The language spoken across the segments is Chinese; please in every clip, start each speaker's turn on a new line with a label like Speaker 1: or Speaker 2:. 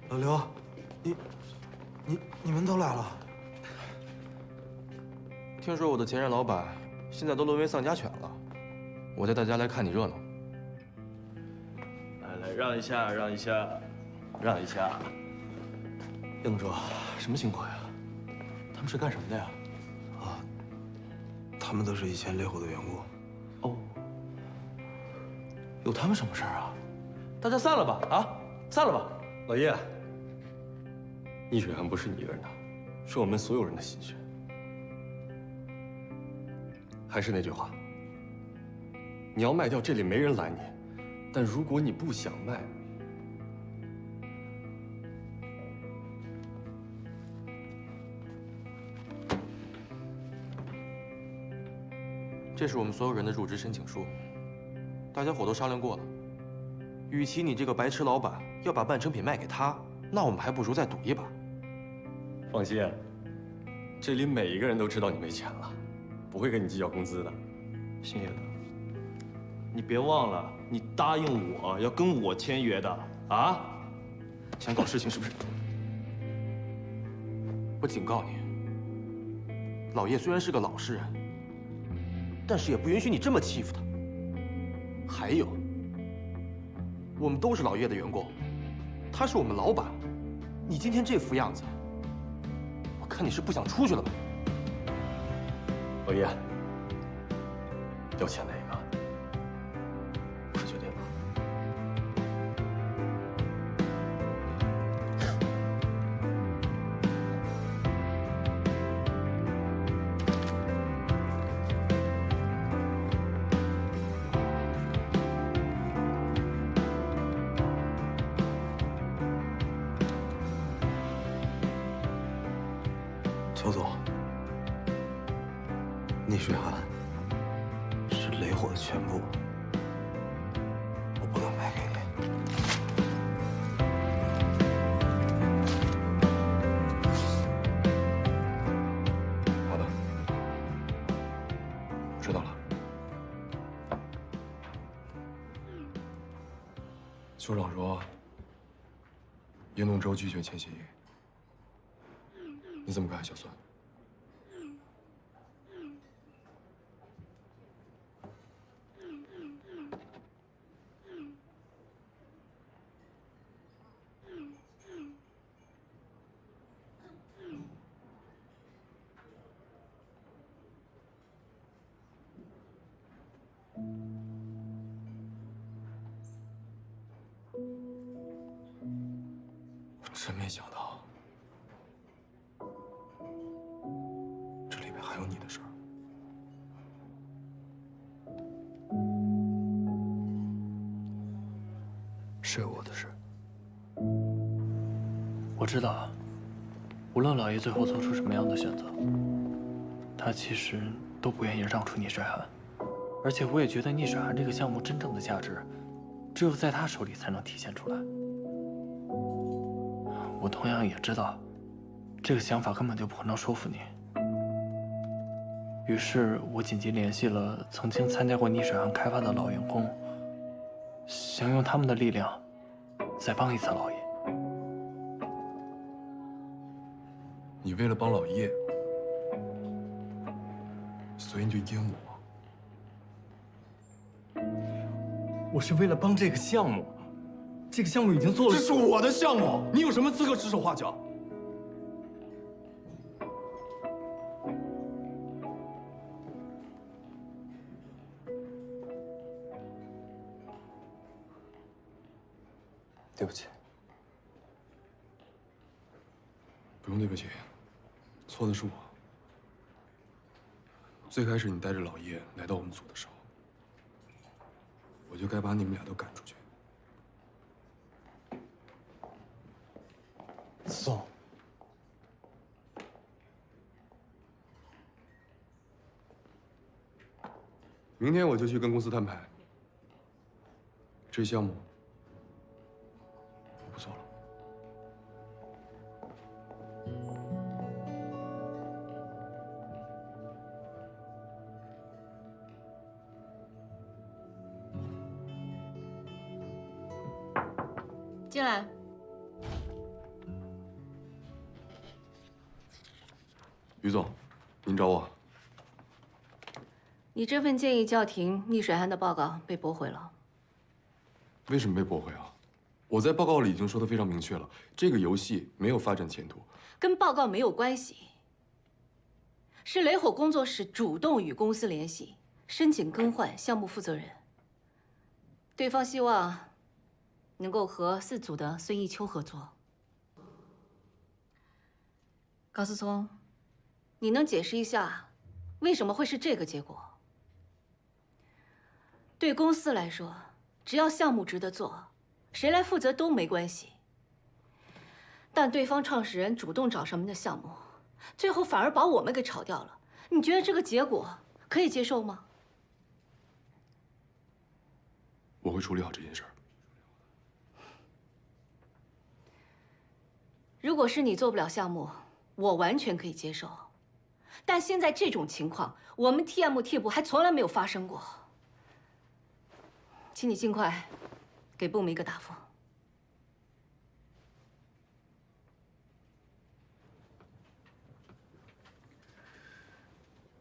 Speaker 1: 老刘，你们都来了。
Speaker 2: 听说我的前任老板现在都沦为丧家犬了，我带大家来看你热闹。
Speaker 3: 来，让一下，让一下，让一下。
Speaker 2: 叶董哲，什么情况呀？他们是干什么的呀？
Speaker 1: 他们都是以前烈火的员工。
Speaker 2: 哦，有他们什么事儿啊？大家散了吧，啊，散了吧。
Speaker 3: 老叶，逆水寒不是你一个人的，是我们所有人的心血。还是那句话，你要卖掉，这里没人拦你。但如果你不想卖，
Speaker 2: 这是我们所有人的入职申请书，大家伙都商量过了。与其你这个白痴老板要把半成品卖给他，那我们还不如再赌一把。
Speaker 3: 放心，这里每一个人都知道你没钱了，不会跟你计较工资的。
Speaker 4: 星爷的，你别忘了，你答应我要跟我签约的啊！
Speaker 2: 想搞事情是不是？我警告你，老叶虽然是个老实人，但是也不允许你这么欺负他。还有，我们都是老叶的员工，他是我们老板，你今天这副样子，我看你是不想出去了吧？
Speaker 3: 老叶，要签哪个？我是决定了。
Speaker 1: 邱总，逆水寒是雷火的全部，我不能卖给你。
Speaker 3: 好的，我知道了。邱长说，叶弄舟拒绝签协议，你怎么看，小孙？我真没想到，这里面还有你的事儿。
Speaker 5: 是我的事。我知道，无论老爷最后做出什么样的选择，他其实都不愿意让出逆水寒。而且我也觉得逆水寒这个项目真正的价值，只有在他手里才能体现出来。我同样也知道，这个想法根本就不可能说服你。于是我紧急联系了曾经参加过逆水寒开发的老员工，想用他们的力量，再帮一次老爷。
Speaker 3: 你为了帮老叶，所以你就阴我。我是为了帮这个项目，这个项目已经做了。
Speaker 1: 这是我的项目，你有什么资格指手画脚？
Speaker 3: 对不起。不用对不起，错的是我。最开始你带着老叶来到我们组的时候，我就该把你们俩都赶出去。
Speaker 4: 宋，
Speaker 3: 明天我就去跟公司摊牌，这项目我不做了。
Speaker 6: 进来。
Speaker 3: 于总，您找我？
Speaker 6: 你这份建议叫停逆水寒的报告被驳回了。
Speaker 3: 为什么被驳回啊？我在报告里已经说的非常明确了，这个游戏没有发展前途。
Speaker 6: 跟报告没有关系，是雷火工作室主动与公司联系，申请更换项目负责人。对方希望能够和4组的孙艺秋合作。高思聪，你能解释一下为什么会是这个结果？对公司来说，只要项目值得做，谁来负责都没关系。但对方创始人主动找上门的项目，最后反而把我们给炒掉了。你觉得这个结果可以接受吗？
Speaker 3: 我会处理好这件事儿。
Speaker 6: 如果是你做不了项目，我完全可以接受。但现在这种情况，我们 TMT 部还从来没有发生过。请你尽快给部门一个答复。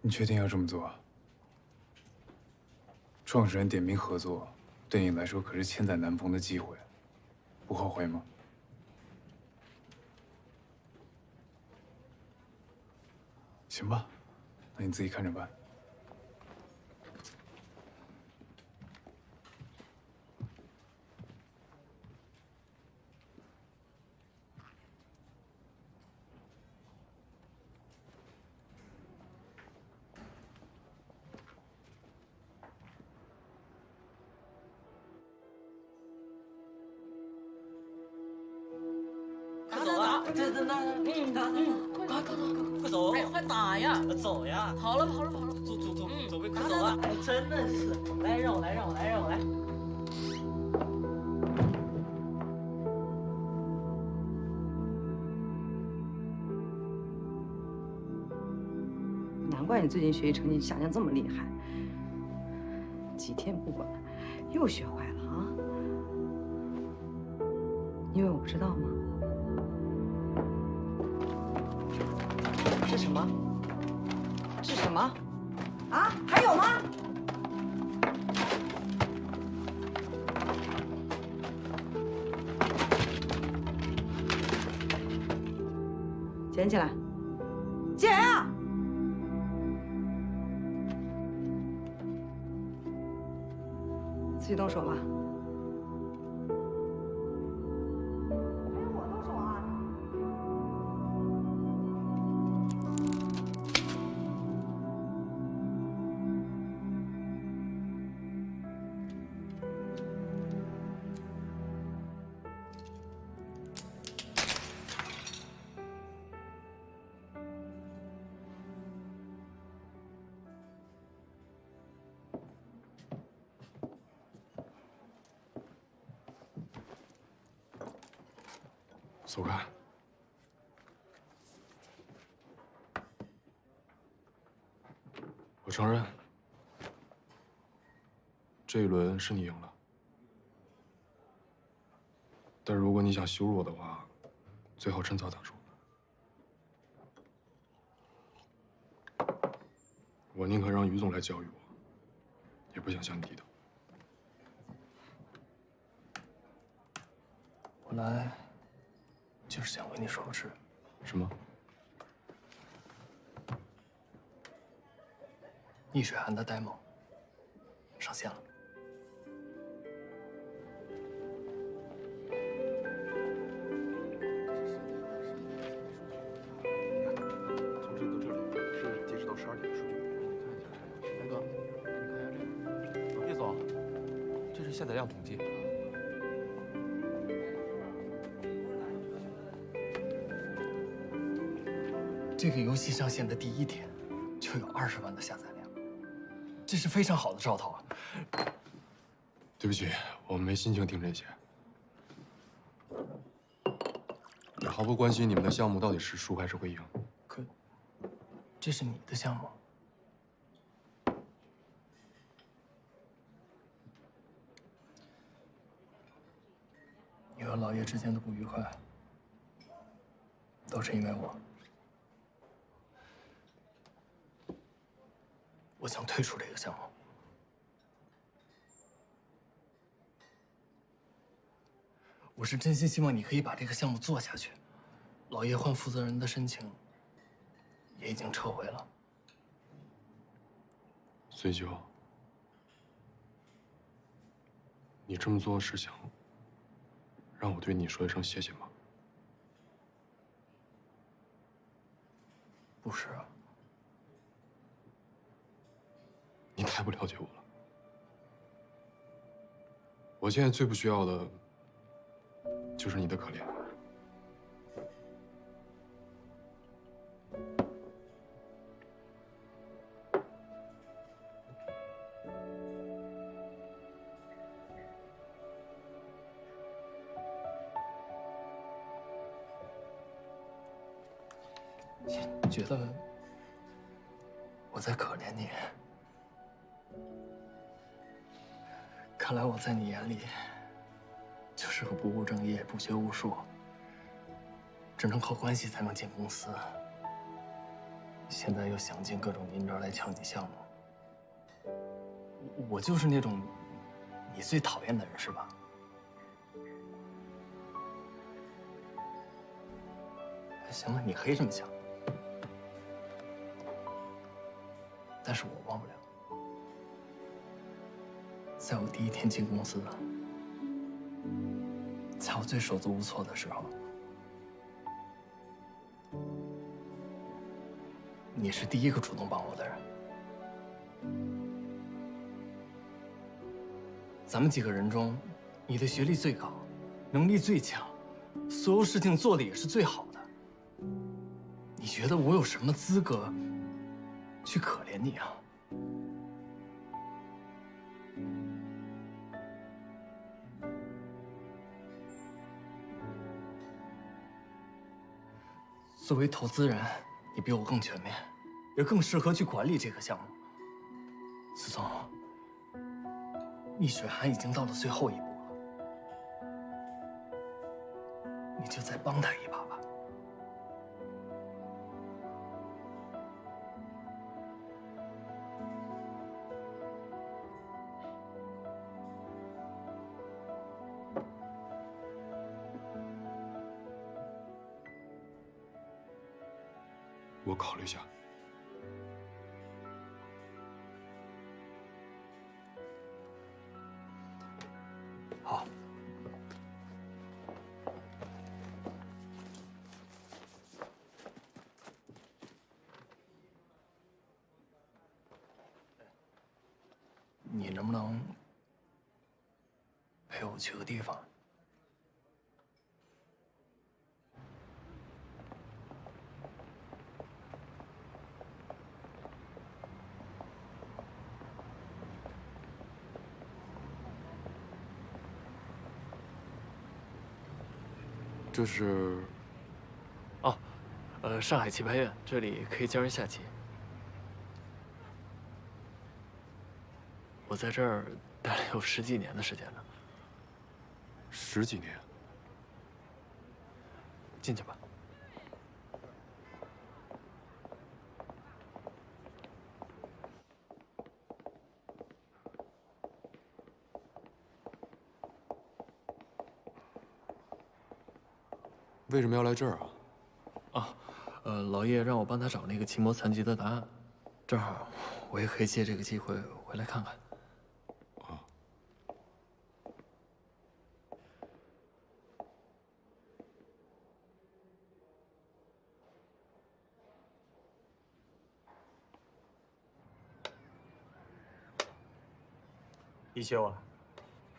Speaker 7: 你确定要这么做啊？创始人点名合作，对你来说可是千载难逢的机会，不后悔吗？行吧，那你自己看着办。
Speaker 8: 快走啊！快走！哎，快打呀！走呀！跑了！走，快走啊！哎，真的是，来，让我来。
Speaker 9: 难怪你最近学习成绩下降这么厉害，几天不管，又学坏了啊！因为我不知道吗？是什么？是什么？啊？还有吗？捡起来，捡啊！自己动手吧。
Speaker 3: 走开！我承认，这一轮是你赢了。但如果你想羞辱我的话，最好趁早打住。我宁可让于总来教育我，也不想向你低头。
Speaker 5: 我来就是想和你说个事。
Speaker 3: 什么？
Speaker 5: 逆水寒的 demo 上线了。
Speaker 3: 从这里到这里是截止到12点的数据。
Speaker 2: 大哥，你看一下这个。叶总，这是下载量统计。
Speaker 5: 这个游戏上线的第1天，就有20万的下载量，这是非常好的兆头啊！
Speaker 3: 对不起，我没心情听这些。也毫不关心你们的项目到底是输还是会赢。
Speaker 5: 可，这是你的项目。你和老叶之间的不愉快，都是因为我。我想退出这个项目。我是真心希望你可以把这个项目做下去。老叶换负责人的申请也已经撤回了。
Speaker 3: 随九，你这么做是想让我对你说一声谢谢吗？
Speaker 5: 不是啊。
Speaker 3: 你太不了解我了。我现在最不需要的，就是你的可怜。
Speaker 5: 你觉得我在可怜你？看来我在你眼里就是个不务正业、不学无术，只能靠关系才能进公司。现在又想尽各种阴招来抢你项目，我就是那种你最讨厌的人，是吧？行吧，你可以这么想，但是我忘不了。在我第一天进公司，在我最手足无措的时候，你是第一个主动帮我的人。咱们几个人中，你的学历最高，能力最强，所有事情做的也是最好的。你觉得我有什么资格去可怜你啊？作为投资人，你比我更全面，也更适合去管理这个项目。思聪，易水寒已经到了最后一步了，你就再帮他一把吧。
Speaker 3: 我考虑一下。
Speaker 5: 好。你能不能陪我去个地方？
Speaker 3: 这是
Speaker 5: 哦，上海棋牌院，这里可以教人下棋。我在这儿待了有10几年的时间了。
Speaker 3: 10几年。
Speaker 5: 进去吧。
Speaker 3: 为什么要来这儿啊？
Speaker 5: 老叶让我帮他找那个期末残疾的答案，正好我也可以借这个机会回来看看。
Speaker 10: 一休啊，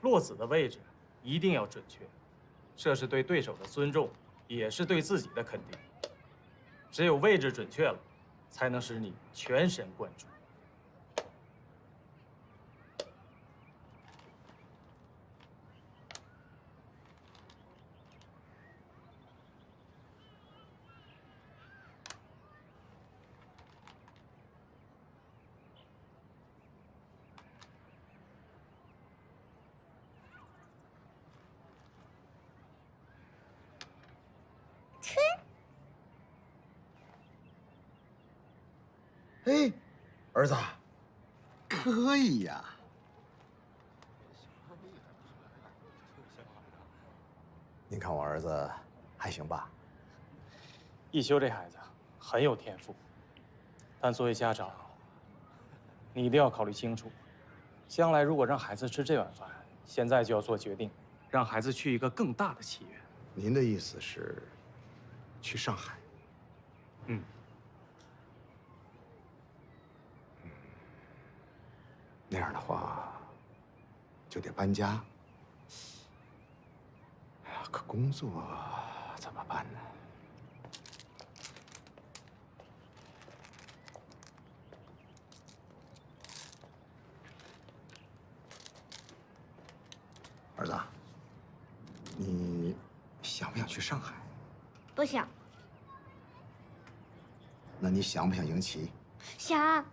Speaker 10: 落子的位置一定要准确，这是对对手的尊重，也是对自己的肯定。只有位置准确了，才能使你全神贯注。
Speaker 11: 哎，儿子，可以呀。您看我儿子还行吧？
Speaker 10: 一休这孩子很有天赋，但作为家长，你一定要考虑清楚，将来如果让孩子吃这碗饭，现在就要做决定，让孩子去一个更大的企业。
Speaker 11: 您的意思是去上海？
Speaker 10: 嗯。
Speaker 11: 那样的话，就得搬家。哎呀，可工作怎么办呢？儿子，你想不想去上海？
Speaker 12: 不想。
Speaker 11: 那你想不想赢棋？
Speaker 12: 想。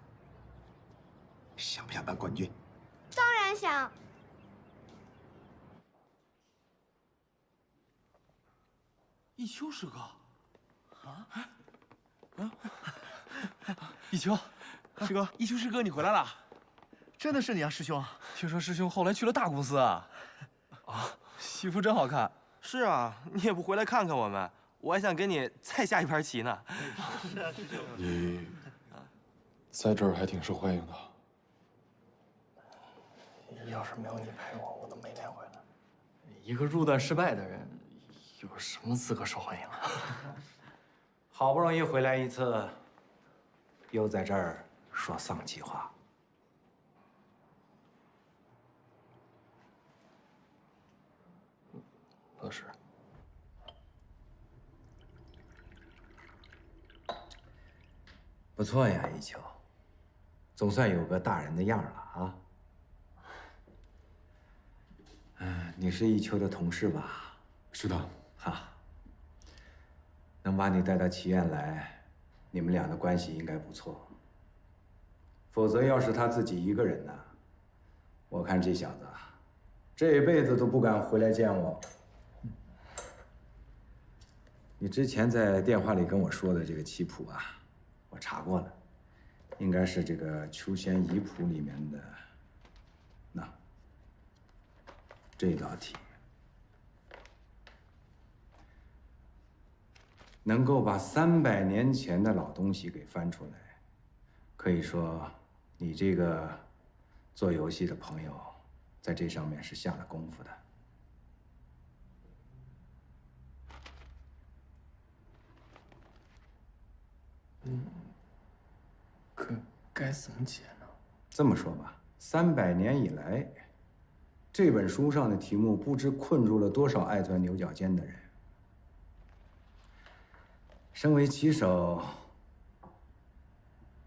Speaker 11: 想不想当冠军？
Speaker 12: 当然想。
Speaker 2: 一休师哥，一休，师哥，一休师哥，你回来了，
Speaker 13: 真的是你啊，师兄！
Speaker 2: 听说师兄后来去了大公司啊？西服真好看。是啊，你也不回来看看我们，我还想给你再下一盘棋呢。
Speaker 3: 是啊，师兄。你在这儿还挺受欢迎的。
Speaker 5: 要是没有你陪我，我都没脸回来。一个入段失败的人，有什么资格受欢迎啊？
Speaker 14: 好不容易回来一次，又在这儿说丧气话。
Speaker 5: 乐师，
Speaker 14: 不错呀，一秋，总算有个大人的样了啊。你是一秋的同事吧？
Speaker 3: 是的。
Speaker 14: 哈，能把你带到棋院来，你们俩的关系应该不错。否则，要是他自己一个人呢，我看这小子这辈子都不敢回来见我。你之前在电话里跟我说的这个棋谱啊，我查过了，应该是这个《求仙遗谱》里面的这道题。能够把300年前的老东西给翻出来，可以说你这个做游戏的朋友在这上面是下了功夫的。
Speaker 5: 可该怎么解呢？
Speaker 14: 这么说吧，300年以来，这本书上的题目不知困住了多少爱钻牛角尖的人。身为棋手，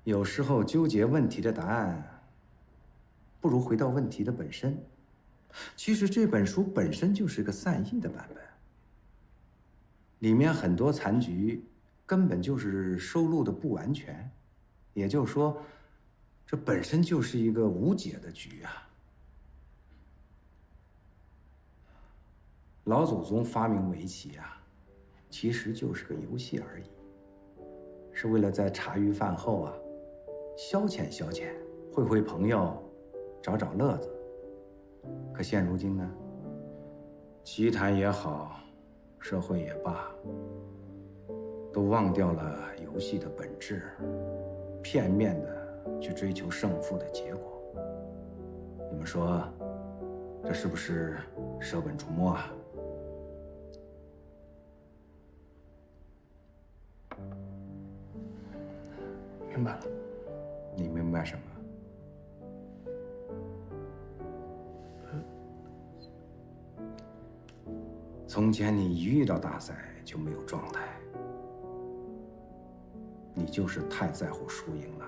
Speaker 14: 有时候纠结问题的答案，不如回到问题的本身。其实这本书本身就是个散佚的版本，里面很多残局根本就是收录的不完全，也就是说，这本身就是一个无解的局啊。老祖宗发明围棋啊，其实就是个游戏而已，是为了在茶余饭后啊，消遣消遣，会朋友，找乐子。可现如今呢，棋坛也好，社会也罢，都忘掉了游戏的本质，片面的去追求胜负的结果。你们说，这是不是舍本逐末啊？
Speaker 5: 明白了。
Speaker 14: 你明白什么？从前你一遇到大赛就没有状态，你就是太在乎输赢了。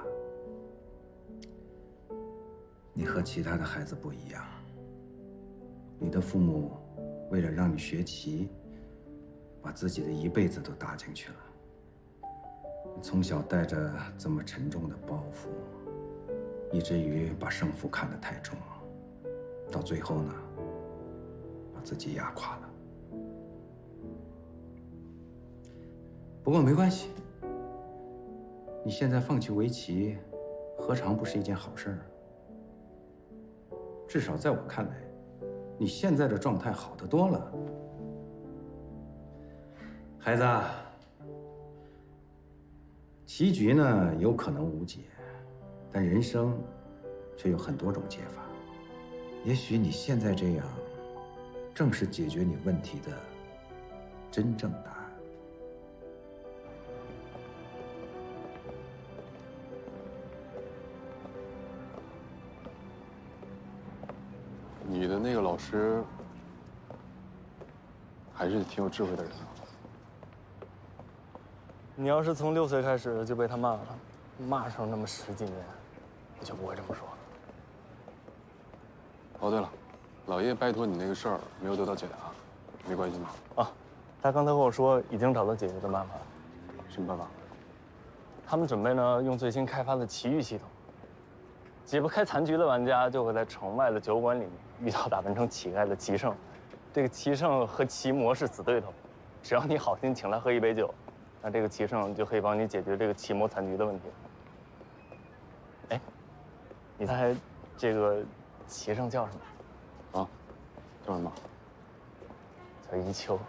Speaker 14: 你和其他的孩子不一样，你的父母为了让你学棋，把自己的一辈子都搭进去了。你从小带着这么沉重的包袱，以至于把胜负看得太重，到最后呢，把自己压垮了。不过没关系，你现在放弃围棋，何尝不是一件好事儿？至少在我看来，你现在的状态好得多了。孩子啊，棋局呢有可能无解，但人生却有很多种解法。也许你现在这样，正是解决你问题的真正答案。
Speaker 3: 你的那个老师还是挺有智慧的人啊。
Speaker 5: 你要是从6岁开始就被他骂了，骂上那么10几年，你就不会这么说了。
Speaker 3: 哦，对了，老叶拜托你那个事儿没有得到解答，没关系吗？
Speaker 5: 啊，他刚才跟我说已经找到解决的办法。
Speaker 3: 什么办法？
Speaker 5: 他们准备呢用最新开发的奇遇系统，解不开残局的玩家就会在城外的酒馆里遇到打扮成乞丐的棋圣，这个棋圣和棋魔是死对头，只要你好心请他喝一杯酒，那这个棋圣就可以帮你解决这个棋魔残局的问题。哎，你猜这个棋圣叫什么？
Speaker 3: 啊，叫什么？
Speaker 5: 叫一秋。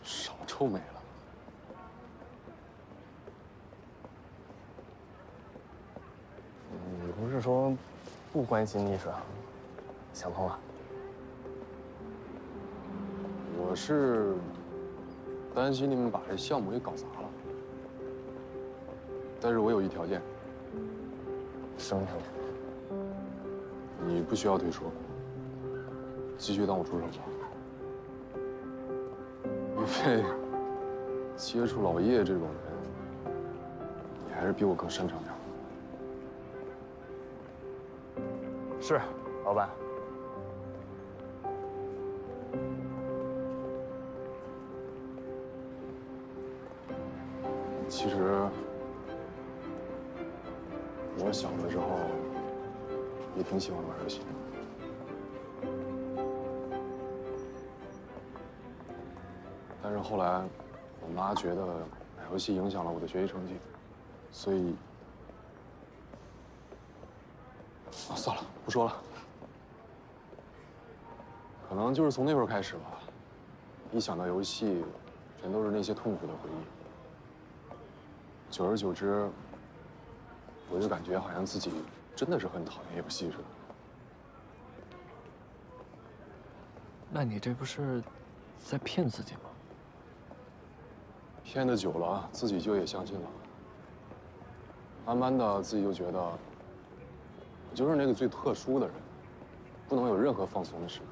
Speaker 3: 少臭美了。
Speaker 5: 你不是说不关心溺水啊？想通了？
Speaker 3: 我是担心你们把这项目给搞砸了，但是我有一条件。
Speaker 5: 什么条件？
Speaker 3: 你不需要退出，继续当我助手吧。因为接触老叶这种人，你还是比我更擅长点。
Speaker 5: 是，老板。
Speaker 3: 其实，我小的时候也挺喜欢玩游戏的。但是后来，我妈觉得打游戏影响了我的学习成绩，所以……啊，算了，不说了。可能就是从那会儿开始吧，一想到游戏，全都是那些痛苦的回忆。久而久之，我就感觉好像自己真的是很讨厌游戏似的。
Speaker 5: 那你这不是在骗自己吗？
Speaker 3: 骗得久了，自己就也相信了。慢慢的，自己就觉得，我就是那个最特殊的人，不能有任何放松的时刻，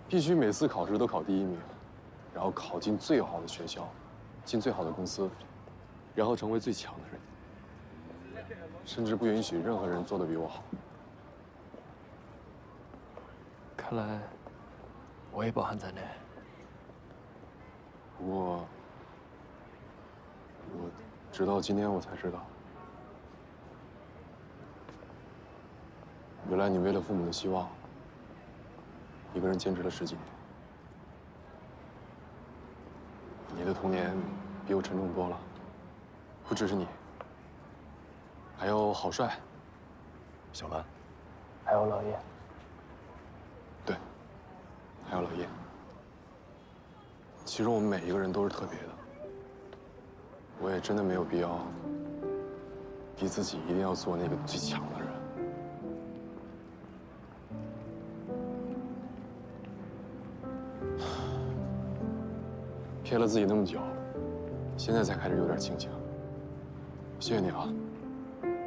Speaker 3: 必须每次考试都考第1名，然后考进最好的学校，进最好的公司，然后成为最强的人，甚至不允许任何人做得比我好。
Speaker 5: 看来，我也包含在内。
Speaker 3: 不过，我直到今天我才知道，原来你为了父母的希望，一个人坚持了10几年。你的童年比我沉重多了，不只是你，还有郝帅、小兰，
Speaker 5: 还有老叶。
Speaker 3: 对，还有老叶。其实我们每一个人都是特别的，我也真的没有必要逼自己一定要做那个最强的人。骗了自己那么久，现在才开始有点清醒。谢谢你啊，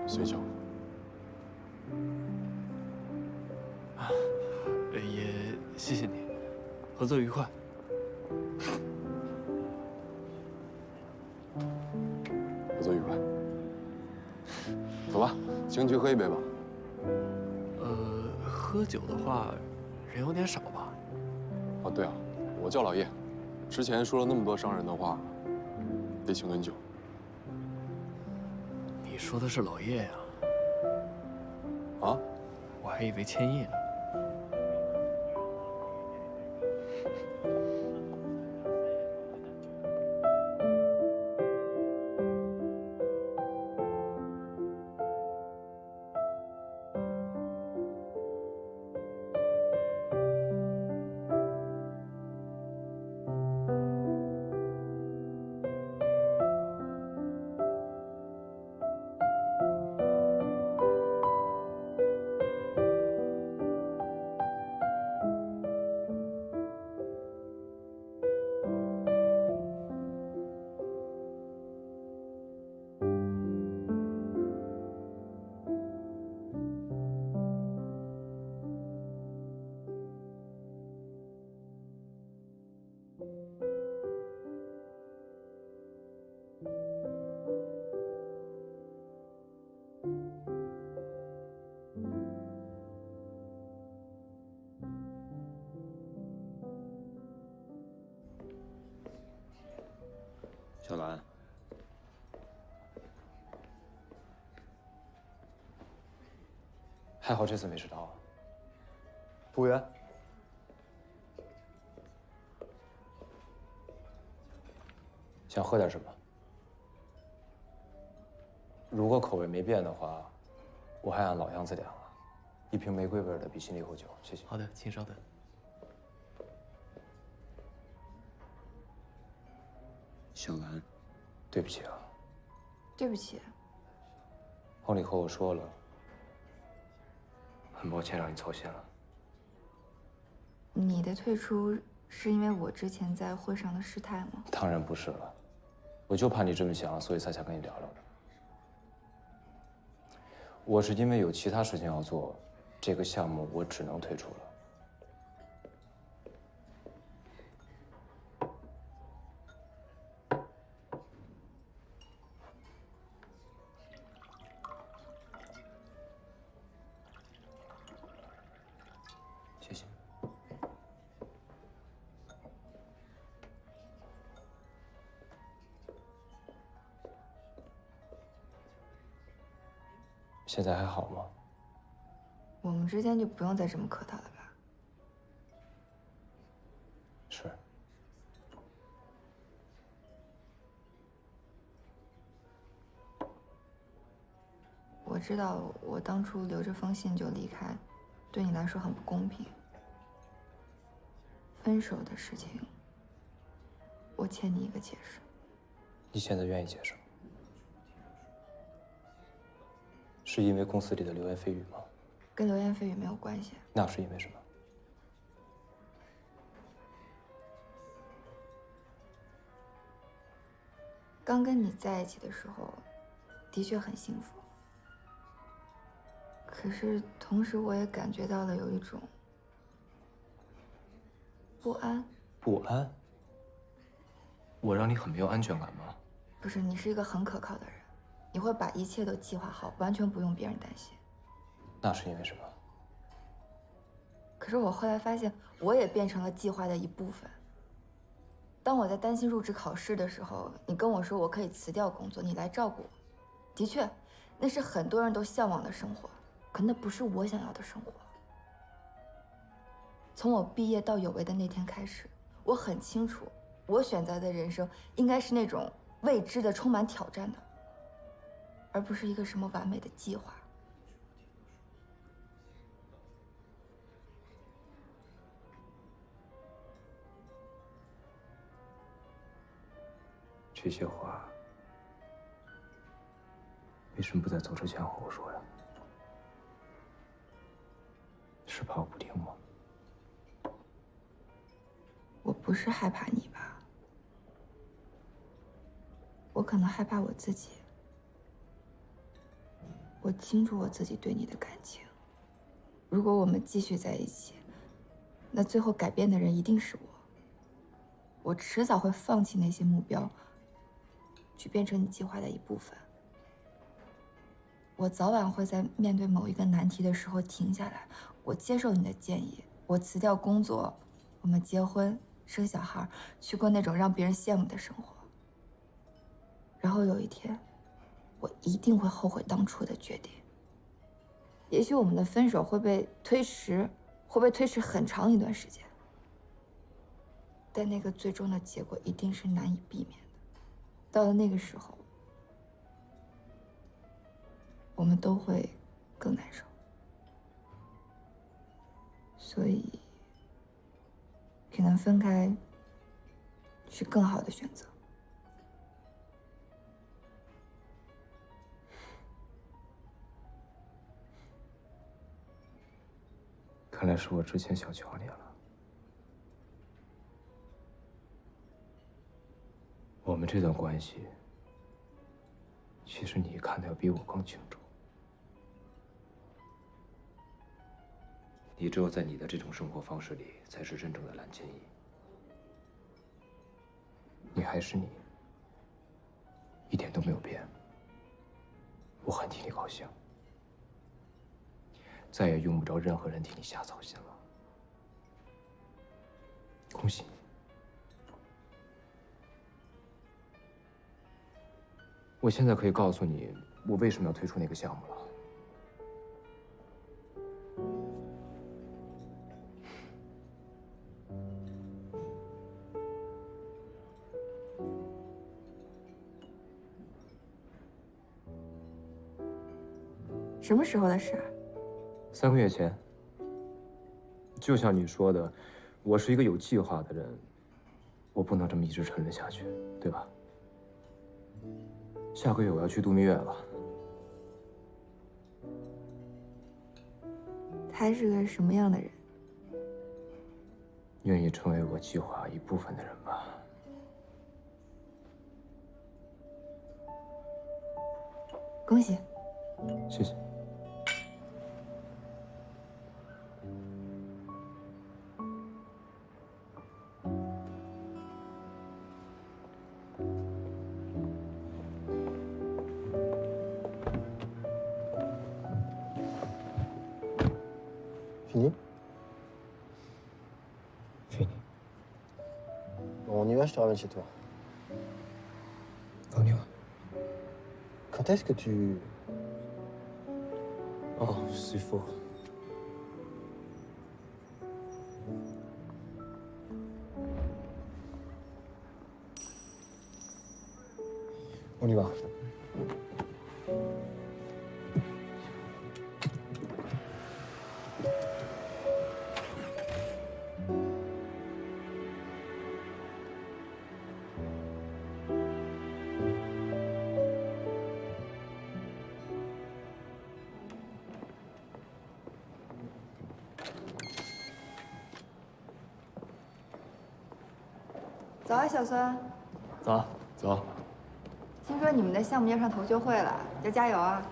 Speaker 3: 随酒。
Speaker 5: 也谢谢你，合作愉快。
Speaker 3: 合作愉快。走吧，请你去喝一杯吧。
Speaker 5: 喝酒的话，人有点少吧？
Speaker 3: 哦，对啊，我叫老叶，之前说了那么多伤人的话，得请顿酒。
Speaker 5: 你说的是老叶呀？
Speaker 3: 啊？
Speaker 5: 我还以为千叶呢。
Speaker 1: 小兰，
Speaker 3: 还好这次没迟到。服务员，想喝点什么？如果口味没变的话，我还按老样子点了，一瓶玫瑰味的比心利口酒，谢谢。
Speaker 5: 好的，请稍等。
Speaker 1: 小兰，
Speaker 3: 对不起啊，
Speaker 15: 对不起，
Speaker 3: 亨利和我说了，很抱歉让你操心了。
Speaker 15: 你的退出是因为我之前在会上的失态吗？
Speaker 3: 当然不是了，我就怕你这么想，所以才想跟你聊聊的。我是因为有其他事情要做，这个项目我只能退出了。谢谢。现在还好吗？
Speaker 15: 我们之间就不用再这么客套了吧？
Speaker 3: 是。
Speaker 15: 我知道我当初留这封信就离开，对你来说很不公平。分手的事情，我欠你一个解释。
Speaker 3: 你现在愿意解释吗？是因为公司里的流言蜚语吗？
Speaker 15: 跟流言蜚语没有关系。
Speaker 3: 那是因为什么？
Speaker 15: 刚跟你在一起的时候，的确很幸福。可是同时，我也感觉到了有一种不安。
Speaker 3: 不安？我让你很没有安全感吗？
Speaker 15: 不是，你是一个很可靠的人，你会把一切都计划好，完全不用别人担心。
Speaker 3: 那是因为什么？
Speaker 15: 可是我后来发现，我也变成了计划的一部分。当我在担心入职考试的时候，你跟我说我可以辞掉工作，你来照顾我。的确，那是很多人都向往的生活，可那不是我想要的生活。从我毕业到有为的那天开始，我很清楚，我选择的人生应该是那种未知的、充满挑战的，而不是一个什么完美的计划。
Speaker 3: 这些话为什么不在走之前和我说呀？是怕我不听吗？
Speaker 15: 我不是害怕你吧？我可能害怕我自己。我清楚我自己对你的感情。如果我们继续在一起，那最后改变的人一定是我。我迟早会放弃那些目标，去变成你计划的一部分。我早晚会在面对某一个难题的时候停下来，我接受你的建议，我辞掉工作，我们结婚生小孩，去过那种让别人羡慕的生活。然后有一天，我一定会后悔当初的决定。也许我们的分手会被推迟，会被推迟很长一段时间，但那个最终的结果一定是难以避免的。到了那个时候，我们都会更难受。所以，可能分开是更好的选择。
Speaker 3: 看来是我之前小瞧你了。我们这段关系，其实你看得要比我更清楚。你只有在你的这种生活方式里，才是真正的蓝千亿。
Speaker 1: 还是你，一点都没有变。我很替你高兴，再也用不着任何人替你瞎操心了。恭喜你！我现在可以告诉你，我为什么要退出那个项目了。
Speaker 15: 什么时候的事儿
Speaker 1: 3个月前，就像你说的，我是一个有计划的人，我不能这么一直沉沦下去，对吧？下个月我要去度蜜月了。
Speaker 15: 他是个什么样的人？
Speaker 1: 愿意成为我计划一部分的人吧。
Speaker 15: 恭喜！
Speaker 1: 谢谢。
Speaker 16: Fini?
Speaker 1: Fini.
Speaker 16: Bon, on y va, je te ramène chez toi.
Speaker 1: On y va.
Speaker 16: Quand est-ce que tu...
Speaker 1: Oh, c'est faux.
Speaker 16: On y va.
Speaker 15: 早啊，小孙。
Speaker 5: 早。
Speaker 3: 走。
Speaker 15: 听说你们的项目要上同学会了，要加油啊！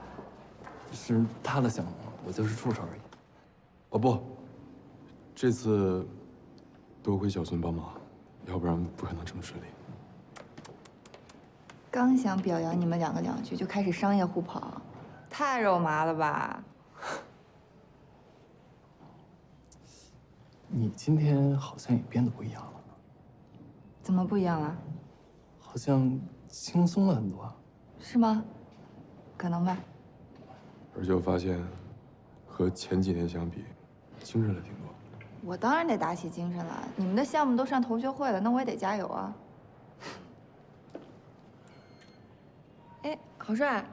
Speaker 5: 是他的项目，我就是助手而已。
Speaker 3: 哦不，这次多亏小孙帮忙，要不然不可能这么顺利。
Speaker 15: 刚想表扬你们两个2句，就开始商业互捧，太肉麻了吧？
Speaker 5: 你今天好像也变得不一样了。
Speaker 15: 怎么不一样了？
Speaker 5: 好像轻松了很多。
Speaker 15: 是吗？可能吧。
Speaker 3: 而且我发现，和前几年相比，精神了挺多。
Speaker 15: 我当然得打起精神了。你们的项目都上同学会了，那我也得加油啊。哎，郝帅，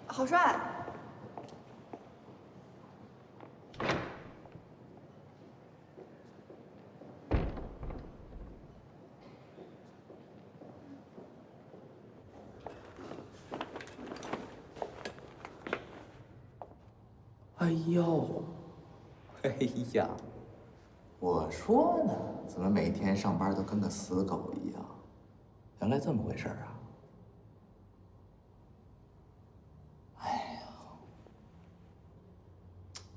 Speaker 15: 郝帅。
Speaker 14: 哎呦，哎呀，我说呢，怎么每天上班都跟个死狗一样？原来这么回事啊！哎呀，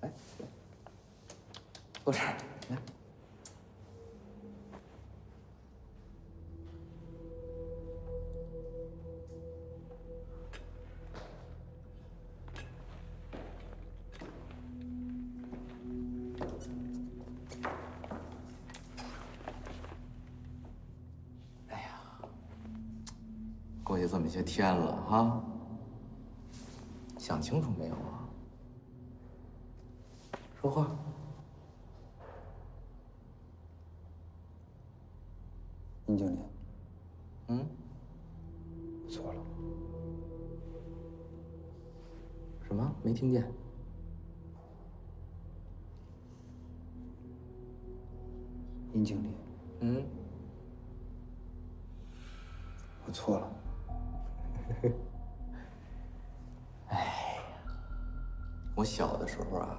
Speaker 14: 哎，过来，来。过去这么些天了哈，想清楚没有啊？说话。
Speaker 16: 殷经理，
Speaker 14: 嗯，
Speaker 16: 我错了。
Speaker 14: 什么？没听见？
Speaker 16: 殷经理，
Speaker 14: 嗯，
Speaker 16: 我错了。
Speaker 14: 哎呀，我小的时候啊，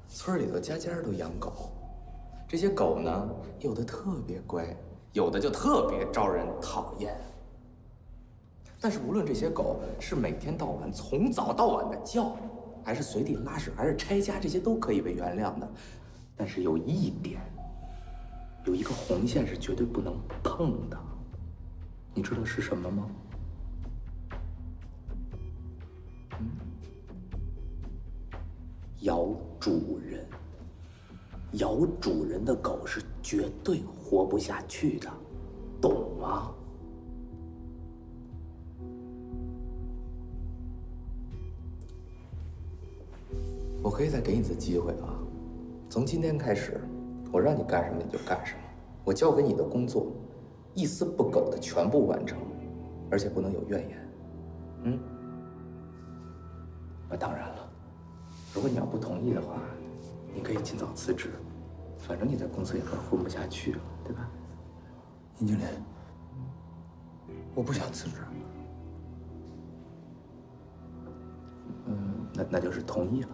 Speaker 14: 村里头家家都养狗，这些狗呢，有的特别乖，有的就特别招人讨厌。但是无论这些狗是每天到晚从早到晚的叫，还是随地拉屎，还是拆家，这些都可以被原谅的。但是有一点，有一个红线是绝对不能碰的，你知道是什么吗？咬主人。咬主人的狗是绝对活不下去的，懂吗？我可以再给你一次机会啊！从今天开始，我让你干什么你就干什么，我交给你的工作，一丝不苟的全部完成，而且不能有怨言。当然了，如果你要不同意的话，你可以尽早辞职，反正你在公司也快混不下去了，对吧？
Speaker 16: 尹经理，我不想辞职。
Speaker 14: 那就是同意了。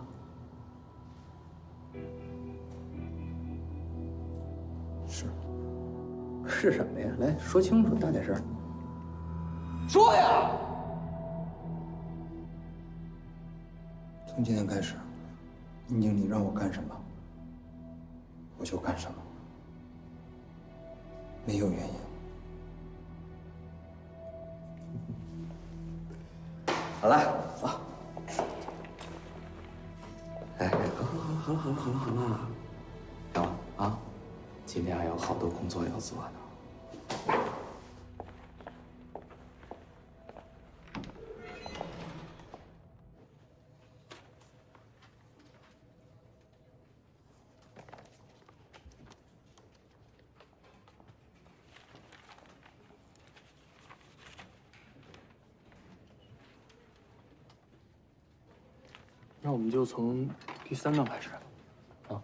Speaker 14: 是什么呀？来说清楚，大点声。说呀！
Speaker 16: 从今天开始，尹经理让我干什么，我就干什么，没有原因。
Speaker 14: 好了，走。哎，好了，行了啊，今天还有好多工作要做呢。
Speaker 5: 那我们就从第3段开始。啊。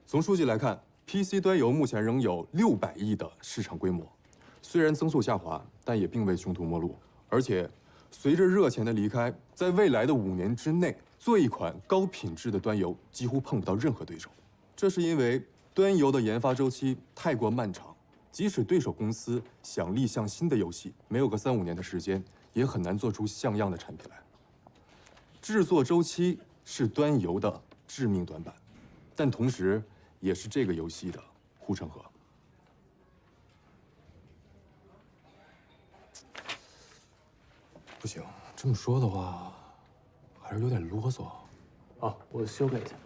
Speaker 17: 从数据来看 ，PC 端游目前仍有600亿的市场规模，虽然增速下滑，但也并未穷途末路。而且，随着热钱的离开，在未来的5年之内，做一款高品质的端游几乎碰不到任何对手。这是因为端游的研发周期太过漫长。 即使对手公司想立项新的游戏，没有个3、5年的时间，也很难做出像样的产品来。制作周期是端游的致命短板，但同时也是这个游戏的护城河。不行，这么说的话，还是有点啰嗦。
Speaker 5: 好，我修改一下。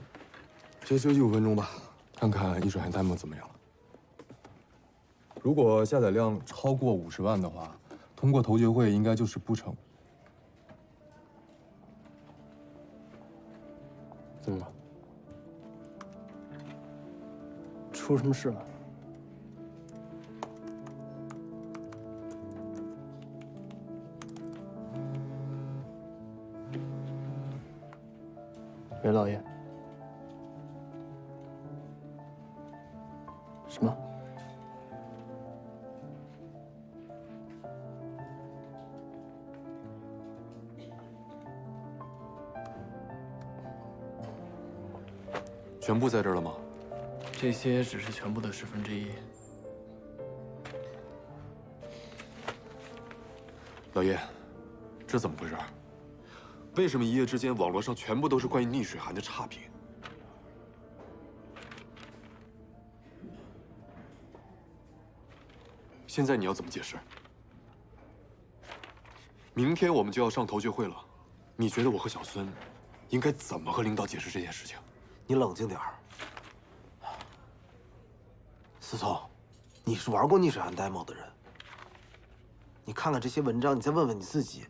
Speaker 17: 先休息5分钟吧，看看易水寒 demo 怎么样了。 如果下载量超过50万的话，通过头学会应该就是不成。
Speaker 5: 怎么了？出什么事了？袁老爷。什么？
Speaker 17: 全部在这儿了吗？
Speaker 5: 这些只是全部的1/10。
Speaker 17: 老叶，这怎么回事？为什么一夜之间网络上全部都是关于逆水寒的差评？现在你要怎么解释？明天我们就要上头学会了，你觉得我和小孙应该怎么和领导解释这件事情？
Speaker 2: 你冷静点儿，思聪，你是玩过逆水寒 demo 的人，你看看这些文章，你再问问你自己，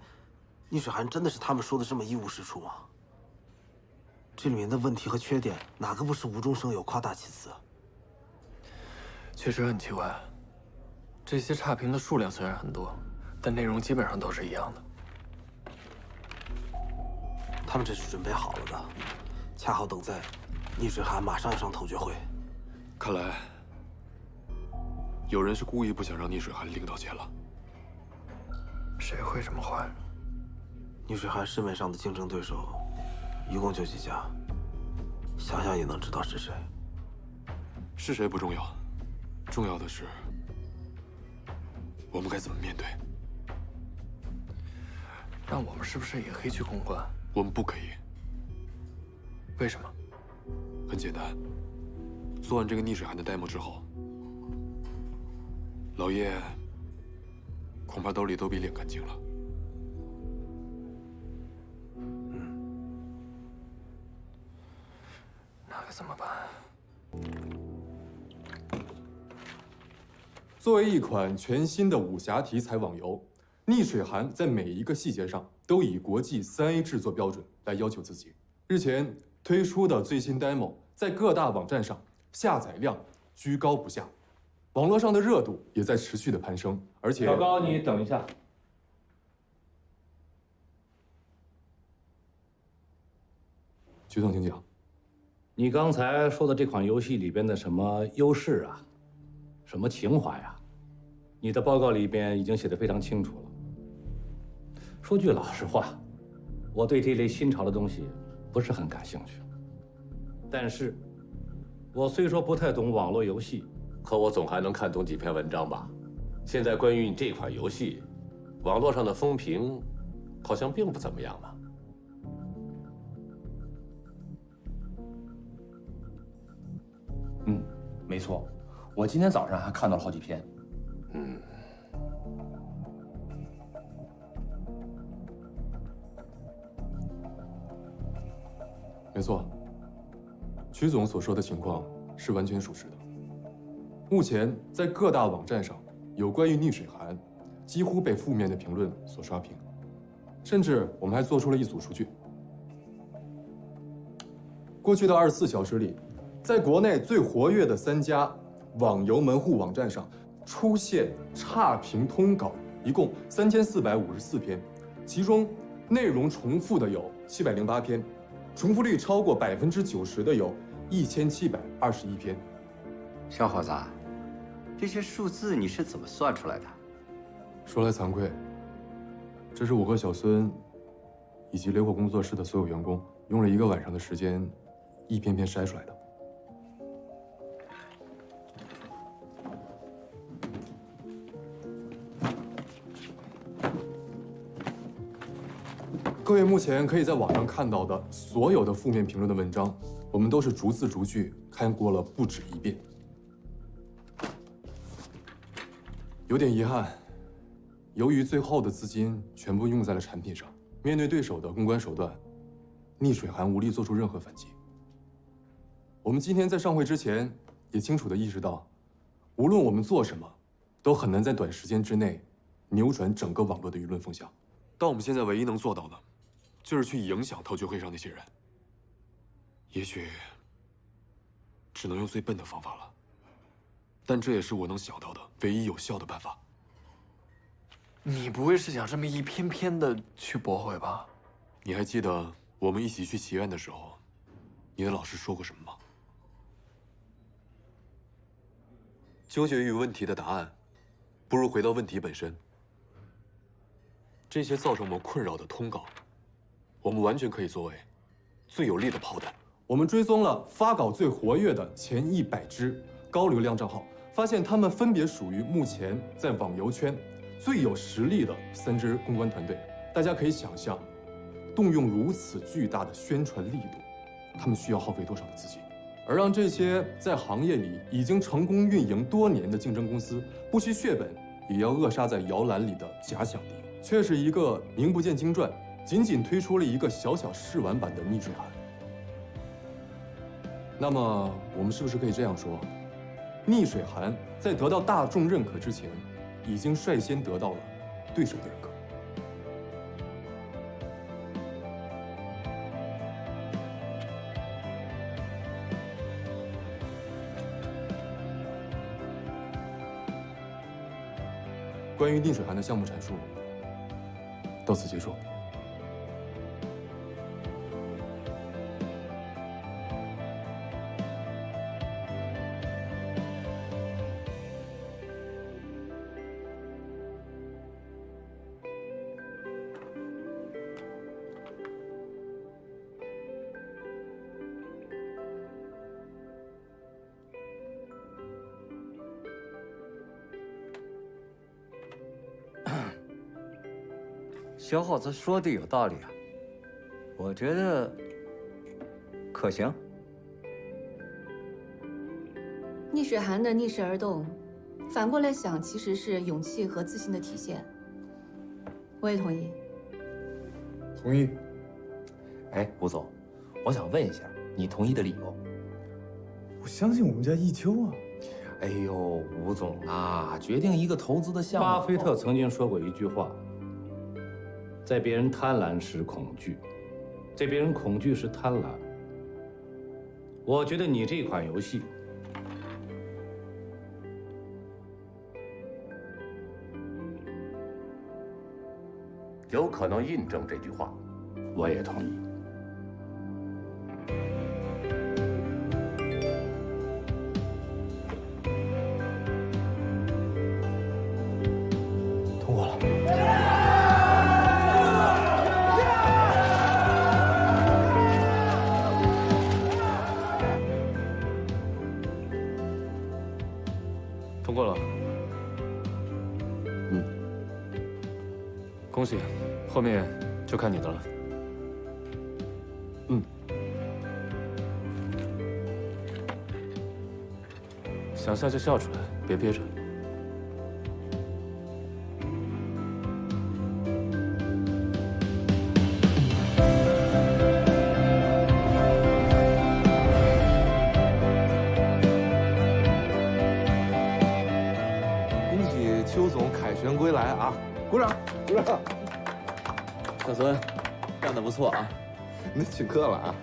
Speaker 2: 逆水寒真的是他们说的这么一无是处吗？这里面的问题和缺点，哪个不是无中生有、夸大其词？
Speaker 5: 确实很奇怪，这些差评的数量虽然很多，但内容基本上都是一样的。
Speaker 2: 他们这是准备好了的，恰好等在。 逆水寒马上要上头学会，
Speaker 17: 看来有人是故意不想让逆水寒领到钱了。
Speaker 5: 谁会这么坏？
Speaker 2: 逆水寒市面上的竞争对手一共就几家，想想也能知道是谁。
Speaker 17: 是谁不重要，重要的是我们该怎么面对。
Speaker 5: 那我们是不是也可以去公关？
Speaker 17: 我们不可以。
Speaker 5: 为什么？
Speaker 17: 很简单，做完这个逆水寒的 demo 之后，老叶恐怕兜里都比脸干净了。
Speaker 5: 那该怎么办？
Speaker 17: 作为一款全新的武侠题材网游，逆水寒在每一个细节上都以国际3A 制作标准来要求自己。日前推出的最新 demo 在各大网站上下载量居高不下，网络上的热度也在持续的攀升，而且
Speaker 18: 小高，你等一下。
Speaker 17: 徐总，请讲。
Speaker 18: 你刚才说的这款游戏里边的什么优势啊，什么情怀啊，你的报告里边已经写得非常清楚了。说句老实话，我对这类新潮的东西不是很感兴趣。但是，我虽说不太懂网络游戏，
Speaker 19: 可我总还能看懂几篇文章吧。现在关于你这款游戏，网络上的风评好像并不怎么样呢。
Speaker 18: 没错，我今天早上还看到了好几篇。
Speaker 17: 没错，曲总所说的情况是完全属实的。目前在各大网站上，有关于逆水寒几乎被负面的评论所刷屏，甚至我们还做出了一组数据。过去的24小时里，在国内最活跃的3家网游门户网站上出现差评通稿，一共3454篇，其中内容重复的有708篇，重复率超过90%的有1721篇。
Speaker 20: 小伙子，这些数字你是怎么算出来的？
Speaker 17: 说来惭愧，这是我和小孙以及雷火工作室的所有员工用了1个晚上的时间，一篇篇筛出来的。各位目前可以在网上看到的所有的负面评论的文章，我们都是逐字逐句看过了不止1遍。有点遗憾，由于最后的资金全部用在了产品上，面对对手的公关手段，逆水寒无力做出任何反击。我们今天在上会之前也清楚地意识到，无论我们做什么，都很难在短时间之内扭转整个网络的舆论风向。但我们现在唯一能做到的，就是去影响陶聚会上那些人。也许只能用最笨的方法了，但这也是我能想到的唯一有效的办法。
Speaker 5: 你不会是想这么一篇篇的去驳回吧？
Speaker 17: 你还记得我们一起去祈愿的时候，你的老师说过什么吗？纠结于问题的答案，不如回到问题本身。这些造成我们困扰的通稿，我们完全可以作为最有力的炮弹。我们追踪了发稿最活跃的前100支高流量账号，发现他们分别属于目前在网游圈最有实力的3支公关团队。大家可以想象，动用如此巨大的宣传力度，他们需要耗费多少的资金？而让这些在行业里已经成功运营多年的竞争公司不惜血本，也要扼杀在摇篮里的假想敌，却是一个名不见经传，仅仅推出了一个小小试玩版的逆水寒。那么，我们是不是可以这样说，逆水寒在得到大众认可之前，已经率先得到了对手的认可？关于逆水寒的项目阐述到此结束。
Speaker 20: 小伙子说的有道理啊，我觉得可行。
Speaker 6: 逆水寒的逆势而动，反过来想，其实是勇气和自信的体现。我也同意。
Speaker 3: 同意。
Speaker 21: 哎，吴总，我想问一下，你同意的理由？
Speaker 7: 我相信我们家一秋啊。
Speaker 21: 哎呦，吴总啊，决定一个投资的项目，
Speaker 18: 巴菲特曾经说过一句话：在别人贪婪时恐惧，在别人恐惧时贪婪。我觉得你这款游戏，
Speaker 19: 有可能印证这句话。
Speaker 18: 我也同意。
Speaker 5: 通过了。
Speaker 1: 通过了。恭喜，后面就看你的了。想笑就笑出来，别憋着。
Speaker 4: 恭喜邱总凯旋归来啊！鼓掌，鼓掌！小孙，干得不错啊！那请客了啊！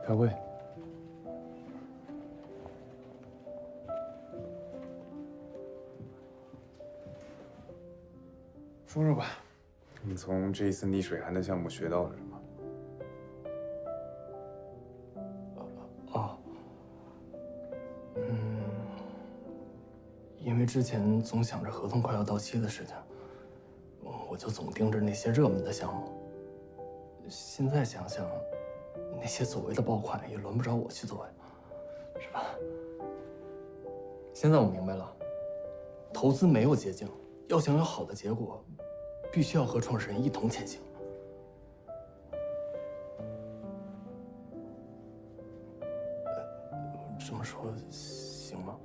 Speaker 7: 开会。说说吧，你从这一次逆水寒的项目学到了什么？
Speaker 5: 因为之前总想着合同快要到期的事情，我就总盯着那些热门的项目。现在想想，那些所谓的爆款也轮不着我去做呀，是吧？现在我明白了，投资没有捷径，要想有好的结果，必须要和创始人一同前行。这么说行吗？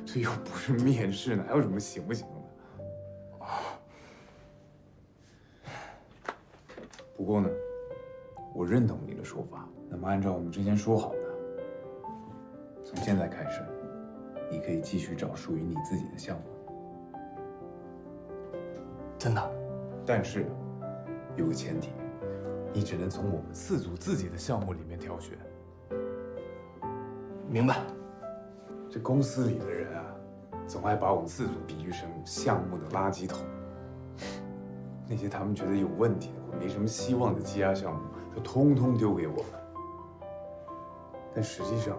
Speaker 7: 这又不是面试，哪有什么行不行的？不过呢，我认同你的说法。那么按照我们之前说好的，从现在开始，你可以继续找属于你自己的项目。
Speaker 5: 真的？
Speaker 7: 但是有个前提，你只能从我们四组自己的项目里面挑选。
Speaker 5: 明白。
Speaker 7: 这公司里的人啊，总爱把我们四组比喻成项目的垃圾桶。那些他们觉得有问题的或没什么希望的积压项目，就通通丢给我们。但实际上，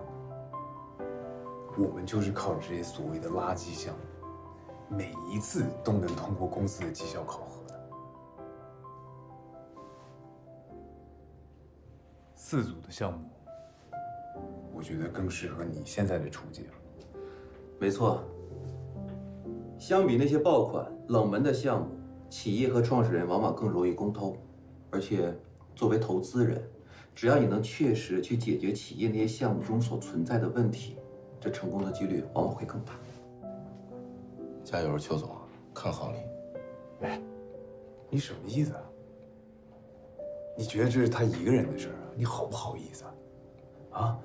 Speaker 7: 我们就是靠着这些所谓的垃圾项目，每一次都能通过公司的绩效考核的。四组的项目，我觉得更适合你现在的处境。
Speaker 22: 没错，相比那些爆款、冷门的项目，企业和创始人往往更容易公投，而且作为投资人，只要你能确实去解决企业那些项目中所存在的问题，这成功的几率往往会更大。
Speaker 11: 加油，邱总，看好你。
Speaker 7: 哎，你什么意思啊？你觉得这是他一个人的事儿啊？你好不好意思啊？啊，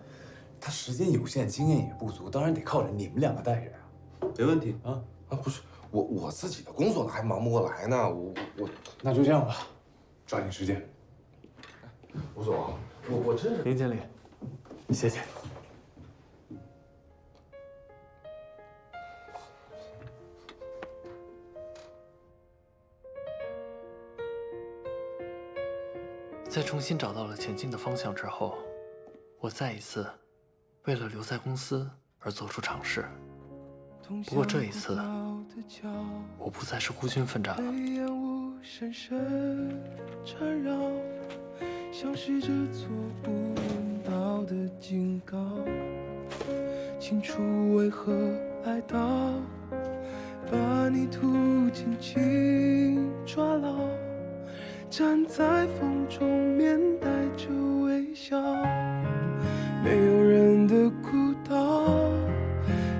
Speaker 7: 他时间有限，经验也不足，当然得靠着你们两个带着啊。
Speaker 22: 没问题
Speaker 11: 啊，不是我自己的工作呢，还忙不过来呢。我
Speaker 7: 那就这样吧，抓紧时间。
Speaker 11: 吴总，我真是
Speaker 5: 林经理，谢谢。在重新找到了前进的方向之后，我再一次为了留在公司而做出尝试。不过这一次，我不再是孤军奋战了。
Speaker 8: 深深缠绕，像是这做不到的警告。清楚为何爱到，把你途紧紧抓牢，站在风中面带着微笑。没有人的孤岛，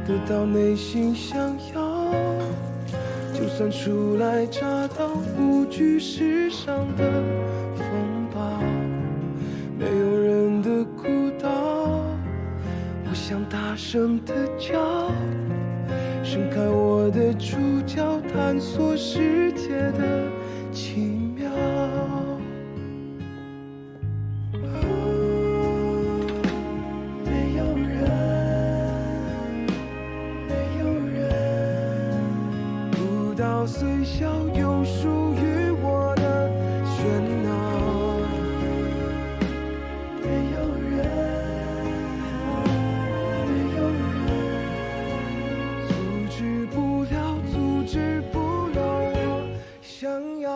Speaker 8: 得到内心想要。就算初来乍到，不惧世上的风暴。没有人的孤岛，我想大声的叫，伸开我的触角，探索世界的奇妙。没有人，没有人，不到虽小，有属于我的喧闹。没有人，没有人，阻止不了，阻止不了我想要。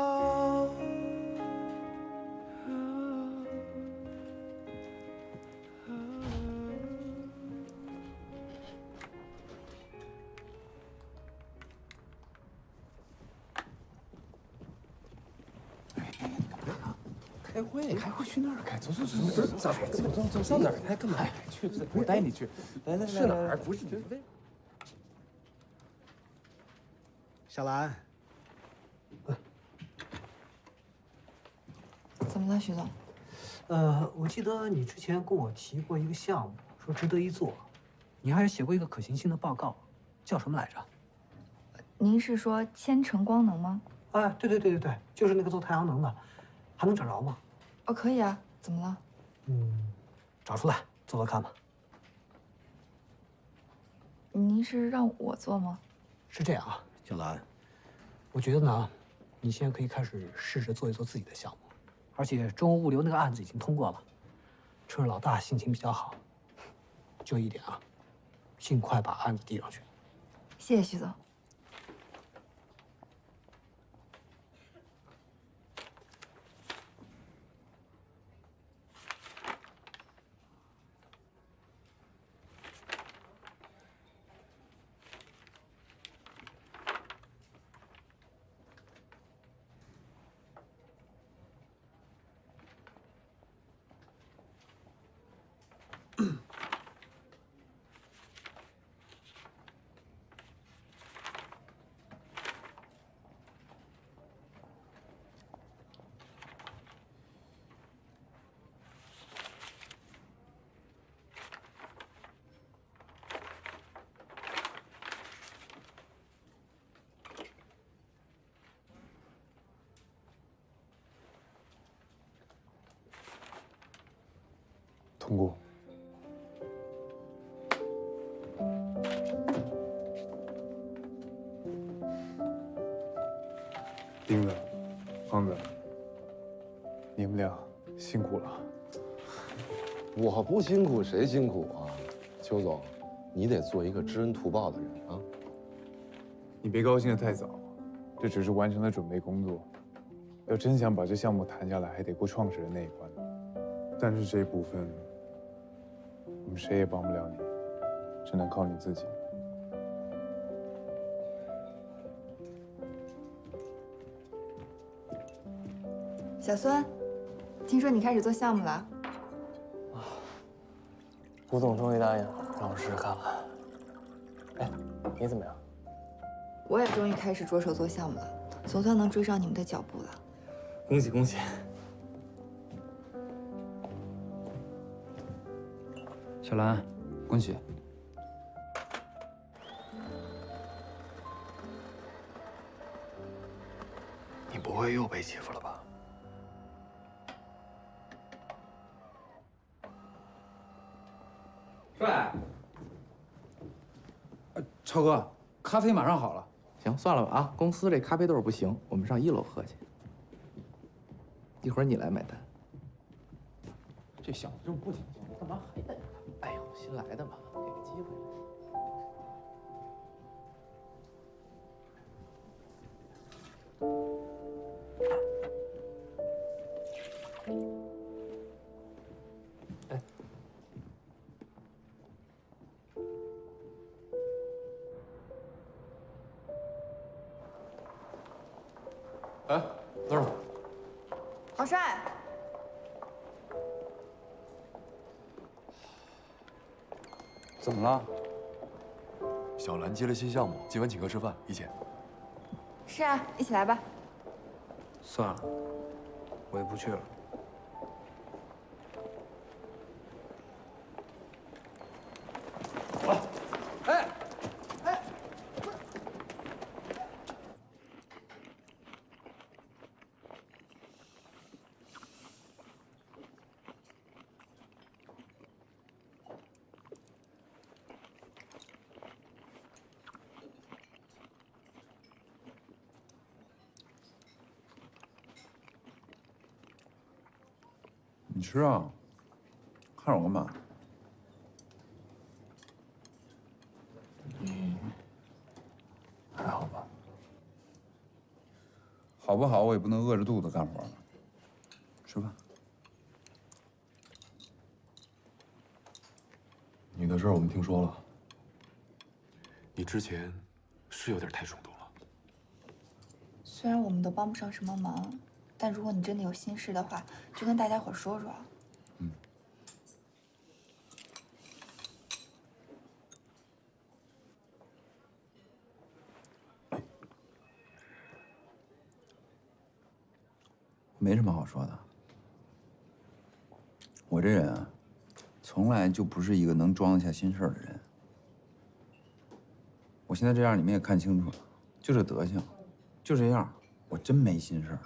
Speaker 16: 开会，开会去那儿开，走走走走，走上哪儿开？干嘛去？我带你去。来来来，是哪儿？不是你。
Speaker 13: 小兰，
Speaker 15: 怎么了，徐总？
Speaker 13: 我记得你之前跟我提过一个项目，说值得一做，你还写过一个可行性的报告，叫什么来着？
Speaker 15: 您是说千城光能吗？
Speaker 13: 哎，对，就是那个做太阳能的，还能找着吗？
Speaker 15: 哦，可以啊，怎么了？
Speaker 13: 找出来做做看吧。
Speaker 15: 您是让我做吗？
Speaker 13: 是这样啊，小兰，我觉得呢，你现在可以开始试着做一做自己的项目，而且中欧物流那个案子已经通过了，趁着老大心情比较好，就一点啊，尽快把案子递上去。
Speaker 15: 谢谢徐总。
Speaker 7: 通过。钉子，胖子，你们俩辛苦了。
Speaker 9: 我不辛苦谁辛苦啊？邱总，你得做一个知恩图报的人啊。
Speaker 7: 你别高兴得太早，这只是完成了准备工作。要真想把这项目谈下来，还得过创始人那一关。但是这一部分，我们谁也帮不了你，只能靠你自己。
Speaker 15: 小孙，听说你开始做项目了？
Speaker 5: 吴总终于答应让我试试看了。哎，你怎么样？
Speaker 15: 我也终于开始着手做项目了，总算能追上你们的脚步了。
Speaker 5: 恭喜恭喜！
Speaker 16: 小兰，恭喜！
Speaker 5: 你不会又被欺负了吧？
Speaker 16: 帅，超哥，咖啡马上好了。
Speaker 21: 行，算了吧啊，公司这咖啡豆不行，我们上1楼喝去。一会儿你来买单。
Speaker 16: 这小子这么不听话，干嘛还等着他？哎呦，新来的嘛，给个机会。
Speaker 17: 哎，等会儿。
Speaker 15: 郝帅，
Speaker 3: 怎么了？
Speaker 17: 小兰接了新项目，今晚请客吃饭，一起。
Speaker 15: 是啊，一起来吧。
Speaker 13: 算了，我也不去了。
Speaker 7: 你吃啊，看我干嘛？
Speaker 13: 还好吧？
Speaker 7: 好不好？我也不能饿着肚子干活吧。吃吧。
Speaker 17: 你的事儿我们听说了，你之前是有点太冲动了。
Speaker 15: 虽然我们都帮不上什么忙，但如果你真的有心事的话，就跟大家伙说说。
Speaker 7: 没什么好说的。我这人啊，从来就不是一个能装得下心事儿的人。我现在这样，你们也看清楚了，就这德行，就这样，我真没心事儿。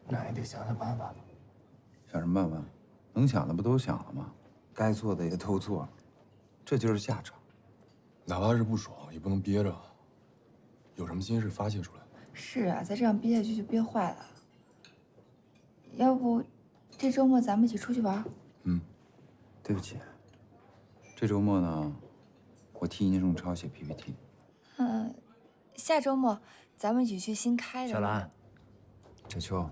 Speaker 13: 那也得想想办法了。
Speaker 7: 想什么办法？能想的不都想了吗？该做的也都做了，这就是下场。
Speaker 17: 哪怕是不爽，也不能憋着。有什么心事发泄出来。
Speaker 15: 是啊，再这样憋下去就憋坏了。要不，这周末咱们一起出去玩？
Speaker 7: 对不起，这周末呢，我替殷仲超写 PPT。
Speaker 15: 下周末咱们一起去新开的。
Speaker 13: 小兰，
Speaker 7: 小秋，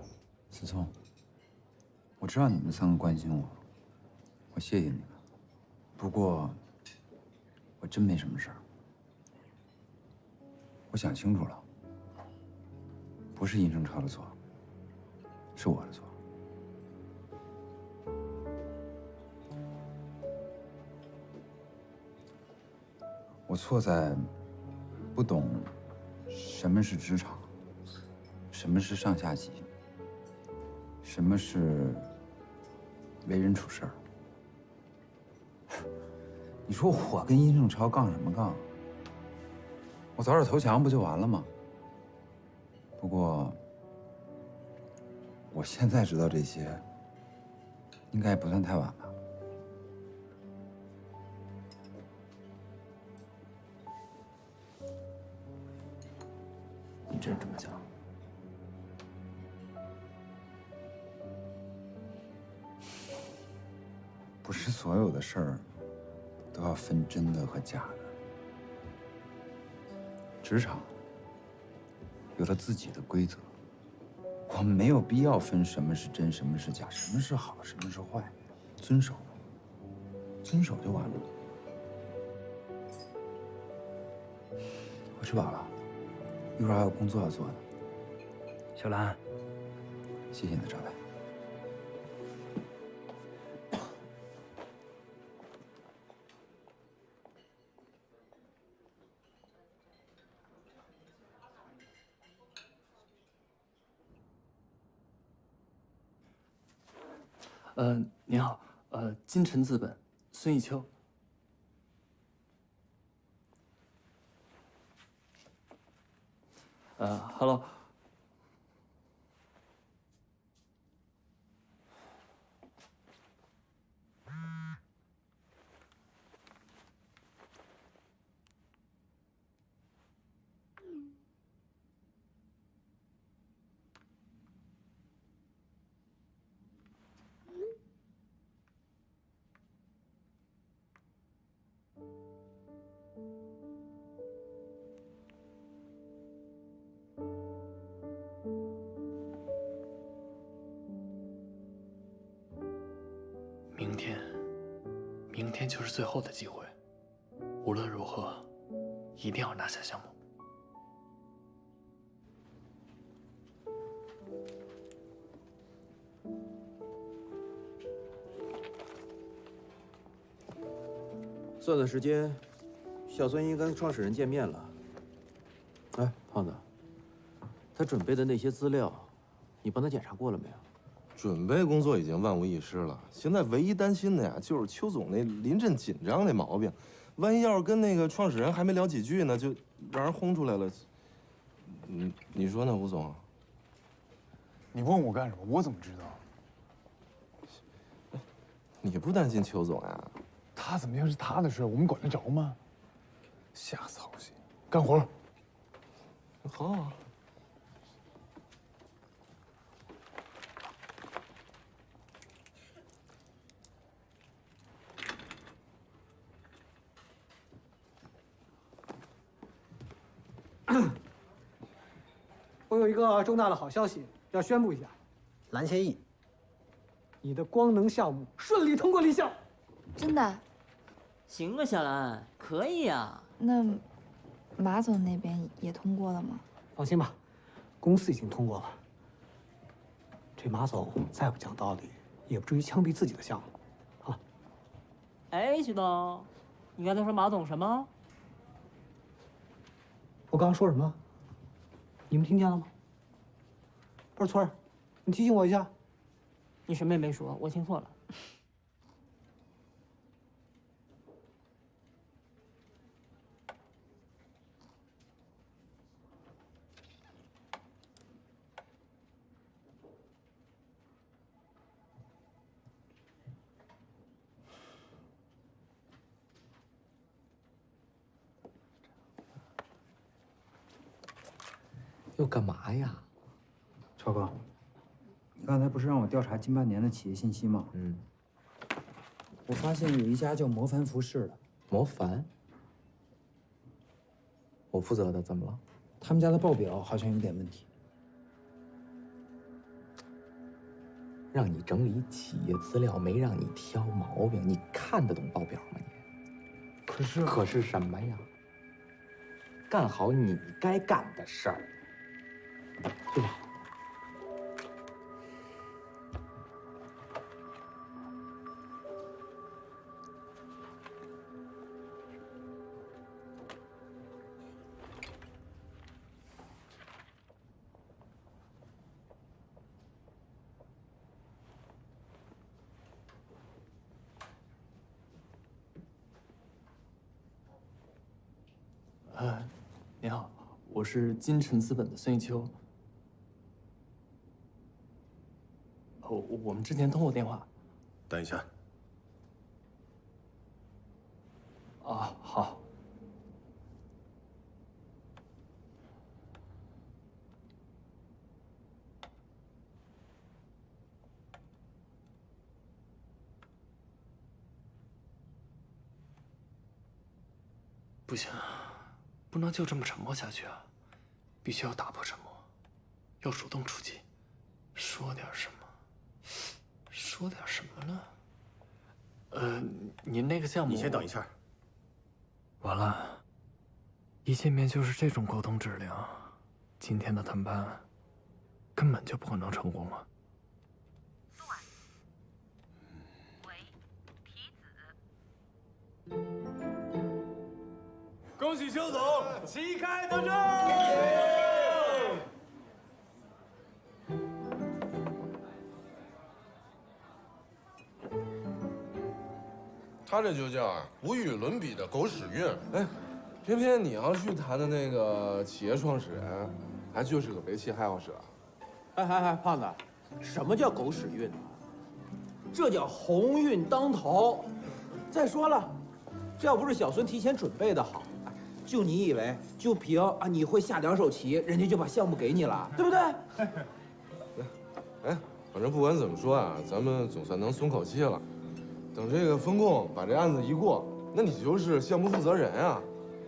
Speaker 7: 思聪，我知道你们三个关心我，我谢谢你们。不过，我真没什么事儿。我想清楚了，不是殷正超的错，是我的错。我错在不懂什么是职场，什么是上下级，什么是为人处事儿。你说我跟殷正超杠什么杠？我早点投降不就完了吗？不过，我现在知道这些，应该也不算太晚吧。
Speaker 13: 你真这么想？
Speaker 7: 不是所有的事儿都要分真的和假的。职场有了自己的规则，我们没有必要分什么是真，什么是假，什么是好，什么是坏，遵守就完了。我吃饱了，一会儿还有工作要做呢。
Speaker 13: 小兰，
Speaker 7: 谢谢你的招待。
Speaker 5: 您好，金晨资本，孙艺秋。Hello。天就是最后的机会，无论如何，一定要拿下项目。
Speaker 22: 算算时间，小孙应该跟创始人见面了。哎，胖子，他准备的那些资料，你帮他检查过了没有？
Speaker 9: 准备工作已经万无一失了，现在唯一担心的呀，就是邱总那临阵紧张那毛病，万一要是跟那个创始人还没聊几句呢，就让人轰出来了。你说呢，吴总？
Speaker 7: 你问我干什么？我怎么知道？
Speaker 9: 你不担心邱总呀？
Speaker 7: 他怎么样是他的事，我们管得着吗？瞎操心，干活。
Speaker 9: 好啊。
Speaker 13: 我有一个重大的好消息要宣布一下，蓝千亿，你的光能项目顺利通过立项。
Speaker 15: 真的？
Speaker 10: 行啊，小兰，可以呀。
Speaker 15: 那马总那边也通过了吗？
Speaker 13: 放心吧，公司已经通过了。这马总再不讲道理，也不至于枪毙自己的项目，啊！
Speaker 10: 哎，徐东，你刚才说马总什么？
Speaker 13: 我刚刚说什么？你们听见了吗？不是村儿，你提醒我一下。
Speaker 10: 你什么也没说，我听错了。
Speaker 21: 又干嘛呀？
Speaker 11: 超哥，你刚才不是让我调查近半年的企业信息吗？我发现有一家叫魔凡服饰的。
Speaker 21: 魔凡？我负责的，怎么了？
Speaker 11: 他们家的报表好像有点问题。
Speaker 21: 让你整理企业资料，没让你挑毛病，你看得懂报表吗？你？可是什么呀？干好你该干的事儿，对吧？
Speaker 5: 你好，我是金晨资本的孙一秋。我们之前通过电话。
Speaker 12: 等一下。
Speaker 5: 啊，好。不行，不能就这么沉默下去啊！必须要打破沉默，要主动出击，说点什么？说点什么呢？您那个项目……
Speaker 12: 你先等一下。
Speaker 5: 完了，一见面就是这种沟通质量，今天的谈判根本就不可能成功了。
Speaker 4: 恭喜邱总旗开得胜！
Speaker 9: 他这就叫无与伦比的狗屎运。哎，偏偏你要去谈的那个企业创始人，还就是个为妻爱好者。
Speaker 2: 哎，胖子，什么叫狗屎运啊？这叫鸿运当头。再说了，这要不是小孙提前准备的好，就你以为就凭你会下2手棋，人家就把项目给你了，对不对？
Speaker 9: 哎，反正不管怎么说啊，咱们总算能松口气了。等这个风控把这案子一过，那你就是项目负责人啊，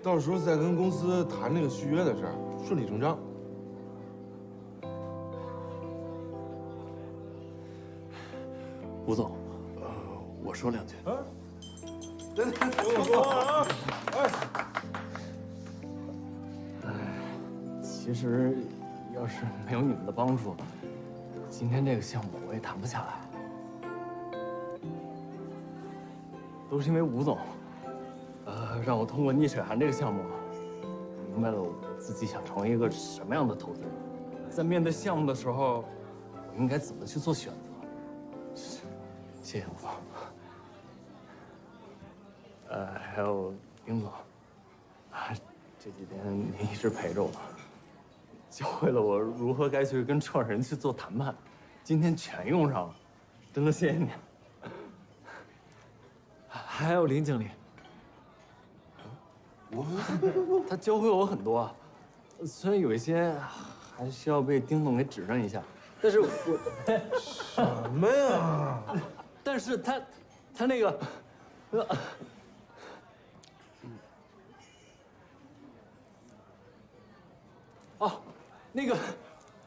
Speaker 9: 到时候再跟公司谈这个续约的事儿，顺理成章。
Speaker 5: 吴总，我说2句。
Speaker 4: 等我说话啊！
Speaker 5: 其实要是没有你们的帮助，今天这个项目我也谈不下来。都是因为吴总，让我通过逆水寒这个项目，明白了我自己想成为一个什么样的投资人，在面对项目的时候，我应该怎么去做选择。谢谢吴总。还有丁总，这几天您一直陪着我，教会了我如何该去跟创始人去做谈判，今天全用上了，真的谢谢你。还有林经理，他教会我很多，虽然有一些还需要被丁总给指正一下，但是我
Speaker 4: 什么呀？
Speaker 5: 但是他那个，哦，那个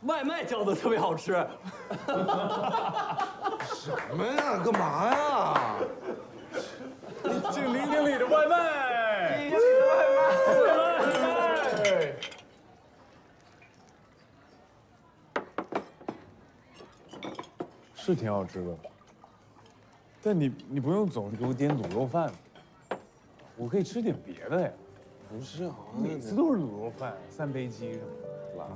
Speaker 5: 外卖叫的特别好吃。
Speaker 4: 什么呀？干嘛呀？
Speaker 16: 敬林经理的外卖，
Speaker 4: 林经理的外卖。
Speaker 16: 是挺好吃的，但你不用总是给我点卤肉饭，我可以吃点别的呀。
Speaker 4: 不是啊，
Speaker 16: 每次都是卤肉饭、三杯鸡什么的，辣。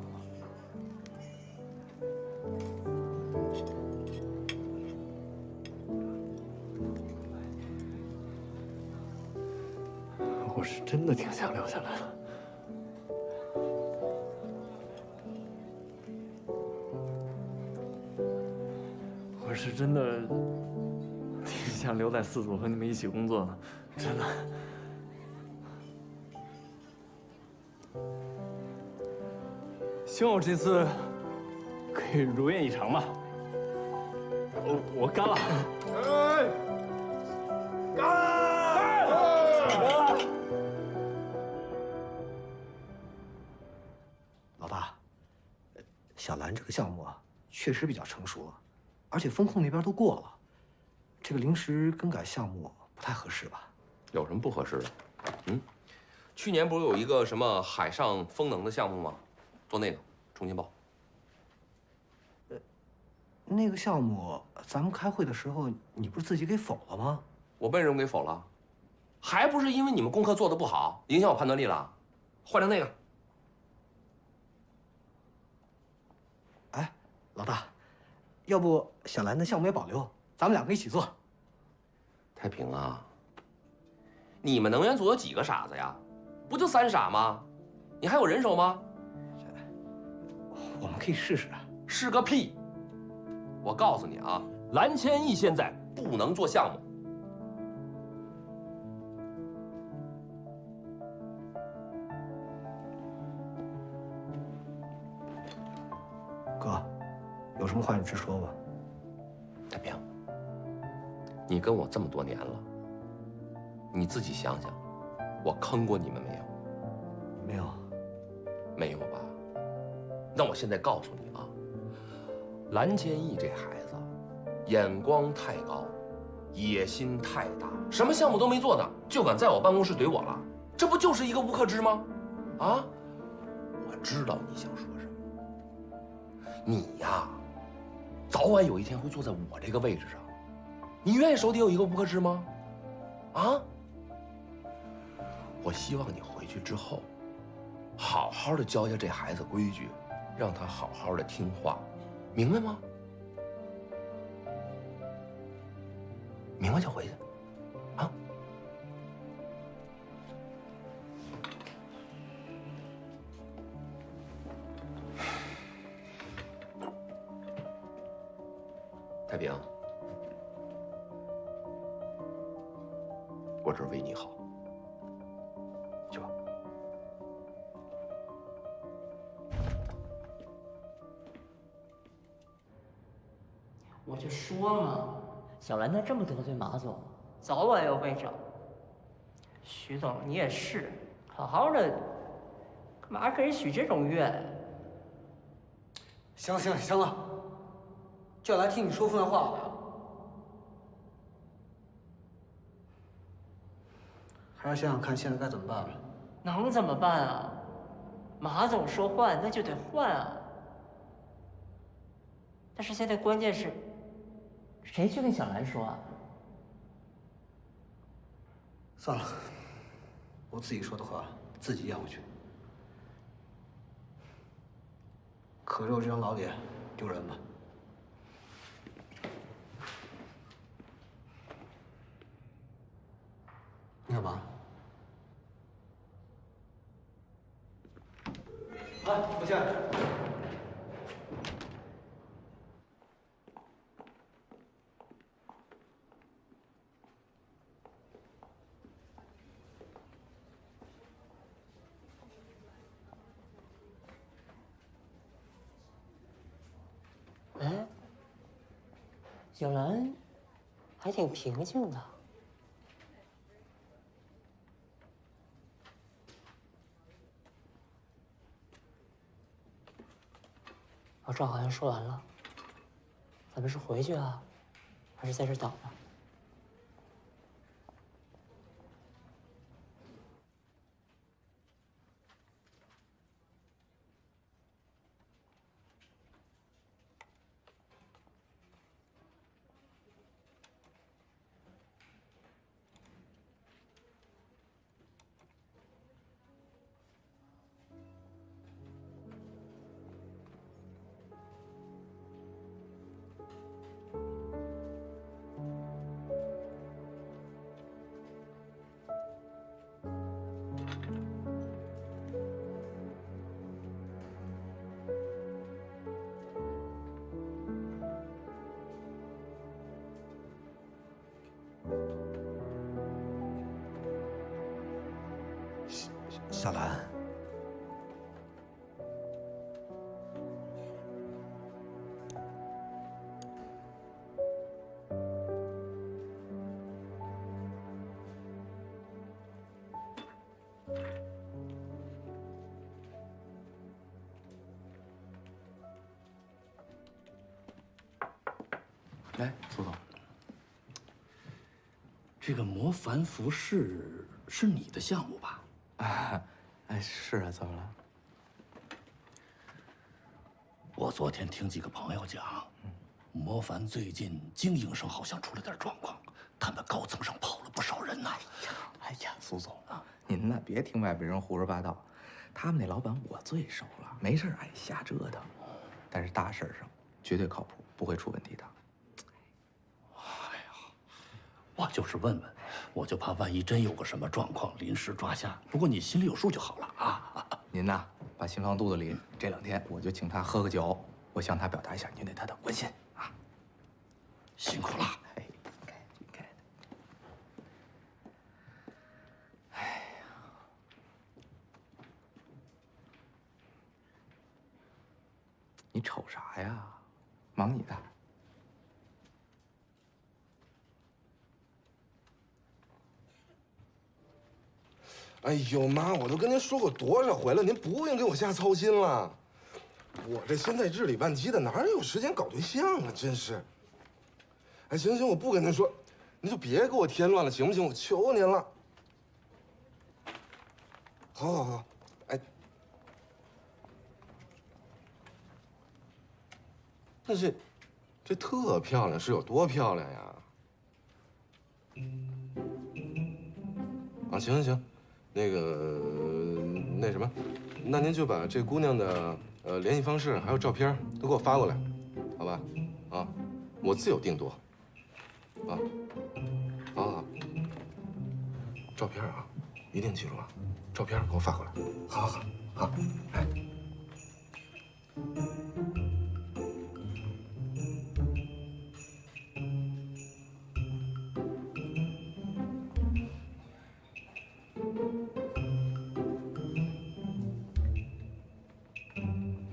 Speaker 5: 我是真的挺想留下来的。我是真的挺想留在四组和你们一起工作的，真的。希望我这次可以如愿以偿吧。我干了。
Speaker 13: 老大，小兰这个项目啊，确实比较成熟，而且风控那边都过了，这个临时更改项目不太合适吧？
Speaker 12: 有什么不合适的？去年不是有一个什么海上风能的项目吗？做那个重新报。
Speaker 13: 那个项目咱们开会的时候，你不是自己给否了吗？
Speaker 12: 我为什么给否了？还不是因为你们功课做得不好，影响我判断力了。换成那个。
Speaker 13: 哎，老大，要不小兰的项目也保留，咱们两个一起做。
Speaker 12: 太平啊，你们能源组有几个傻子呀？不就3傻吗？你还有人手吗？
Speaker 13: 我们可以试试。
Speaker 12: 试个屁！我告诉你啊，蓝千亿现在不能做项目。
Speaker 13: 哥，有什么话你直说吧。
Speaker 12: 太平，你跟我这么多年了，你自己想想，我坑过你们没有？
Speaker 13: 没有。
Speaker 12: 没有吧？那我现在告诉你啊，蓝千亿这孩子，眼光太高，野心太大，什么项目都没做的，就敢在我办公室怼我了，这不就是一个吴克之吗？啊，我知道你想说什么，你呀，早晚有一天会坐在我这个位置上，你愿意手底有一个吴克之吗？啊？我希望你回去之后，好好的教下这孩子规矩，让他好好的听话，明白吗？明白就回去，啊。太平，我这是为你好，去吧。
Speaker 10: 我就说嘛，小兰她这么得罪马总，早晚要被整。徐总，你也是，好好的，干嘛给人许这种愿？
Speaker 13: 行了行了行了，就要来听你说风凉话了。还是想想看现在该怎么办吧。
Speaker 10: 能怎么办啊？马总说换，那就得换啊。但是现在关键是，谁去跟小兰说啊？
Speaker 13: 算了，我自己说的话自己咽回去。可是我这张老脸丢人吧？你干嘛？来，不见。
Speaker 10: 哎，小兰还挺平静的。老赵好像说完了，咱们是回去啊，还是在这等呢？
Speaker 11: 小兰，
Speaker 18: 来，苏总，这个魔凡服饰是你的项目吧？
Speaker 21: 啊，哎，是啊，怎么了？
Speaker 18: 我昨天听几个朋友讲，魔凡最近经营上好像出了点状况，他们高层上跑了不少人呐。
Speaker 21: 哎呀，苏总啊，您呢别听外边人胡说八道，他们那老板我最熟了，没事爱瞎折腾，但是大事上绝对靠谱，不会出问题的。
Speaker 18: 我就是问问，我就怕万一真有个什么状况，临时抓瞎。不过你心里有数就好了啊。
Speaker 21: 您呐，把心放肚子里，这2天我就请他喝个酒，我向他表达一下您对他的关心啊。
Speaker 18: 辛苦了。
Speaker 21: 哎，应该的。哎呀，你瞅啥呀？忙你的。哎呦妈！我都跟您说过多少回了，您不用给我瞎操心了。我这现在日理万机的，哪有时间搞对象啊？真是。哎，行行，我不跟您说，您就别给我添乱了，行不行？我求您了。好，好，好。哎，那这特漂亮，是有多漂亮呀？啊，行行行。那什么，那您就把这姑娘的联系方式还有照片都给我发过来，好吧？啊，我自有定夺。啊，好好。照片啊，一定记住啊，照片给我发过来。好好好，好，哎。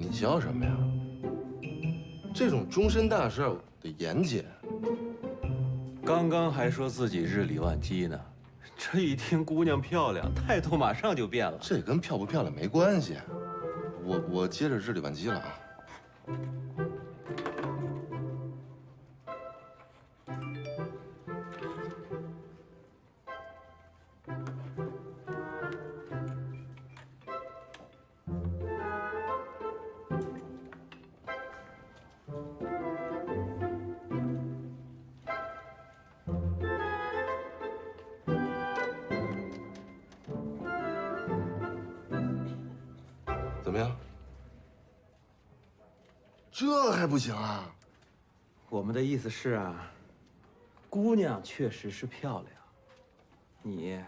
Speaker 21: 你笑什么呀？这种终身大事得严谨。
Speaker 14: 刚刚还说自己日理万机呢，这一听姑娘漂亮，态度马上就变了。
Speaker 21: 这跟漂不漂亮没关系。我接着日理万机了啊。
Speaker 9: 怎么样？这还不行啊？
Speaker 6: 我们的意思是啊，姑娘确实是漂亮，你